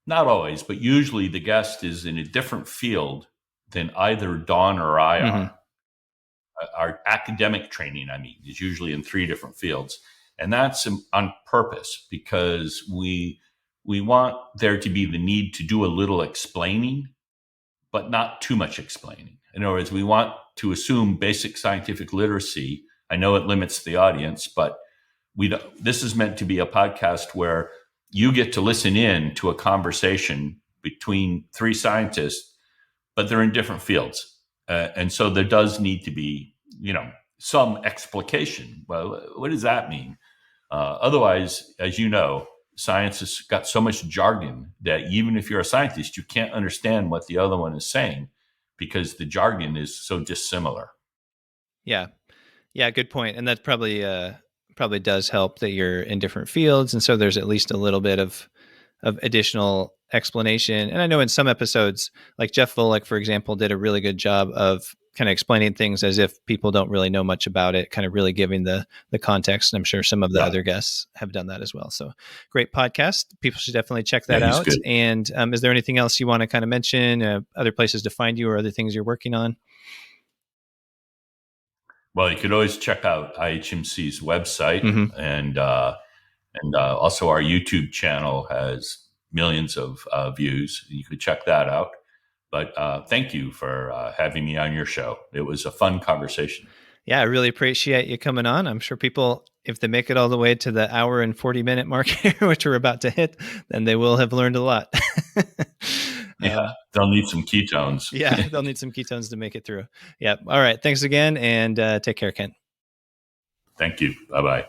Speaker 2: Not always, but usually the guest is in a different field than either Dawn or I are. Mm-hmm. Our academic training, is usually in 3 different fields. And that's on purpose because we want there to be the need to do a little explaining, but not too much explaining. In other words, we want to assume basic scientific literacy. I know it limits the audience, but this is meant to be a podcast where you get to listen in to a conversation between 3 scientists, but they're in different fields. And so there does need to be, some explication. Well, what does that mean? Otherwise, as you know, science has got so much jargon that even if you're a scientist, you can't understand what the other one is saying because the jargon is so dissimilar.
Speaker 1: Yeah. Yeah. Good point. And that probably does help that you're in different fields. And so there's at least a little bit of additional explanation. And I know in some episodes, like Jeff Volek, for example, did a really good job of kind of explaining things as if people don't really know much about it, kind of really giving the context. And I'm sure some of the other guests have done that as well. So great podcast. People should definitely check that out. Good. And is there anything else you want to kind of mention, other places to find you or other things you're working on?
Speaker 2: Well, you could always check out IHMC's website, mm-hmm. and also our YouTube channel has millions of views. You could check that out. But thank you for having me on your show. It was a fun conversation.
Speaker 1: Yeah, I really appreciate you coming on. I'm sure people, if they make it all the way to the hour and 40-minute mark here, which we're about to hit, then they will have learned a lot.
Speaker 2: Yeah, they'll need some ketones.
Speaker 1: Yeah, they'll need some ketones to make it through. Yeah. All right. Thanks again, and take care, Kent.
Speaker 2: Thank you. Bye-bye.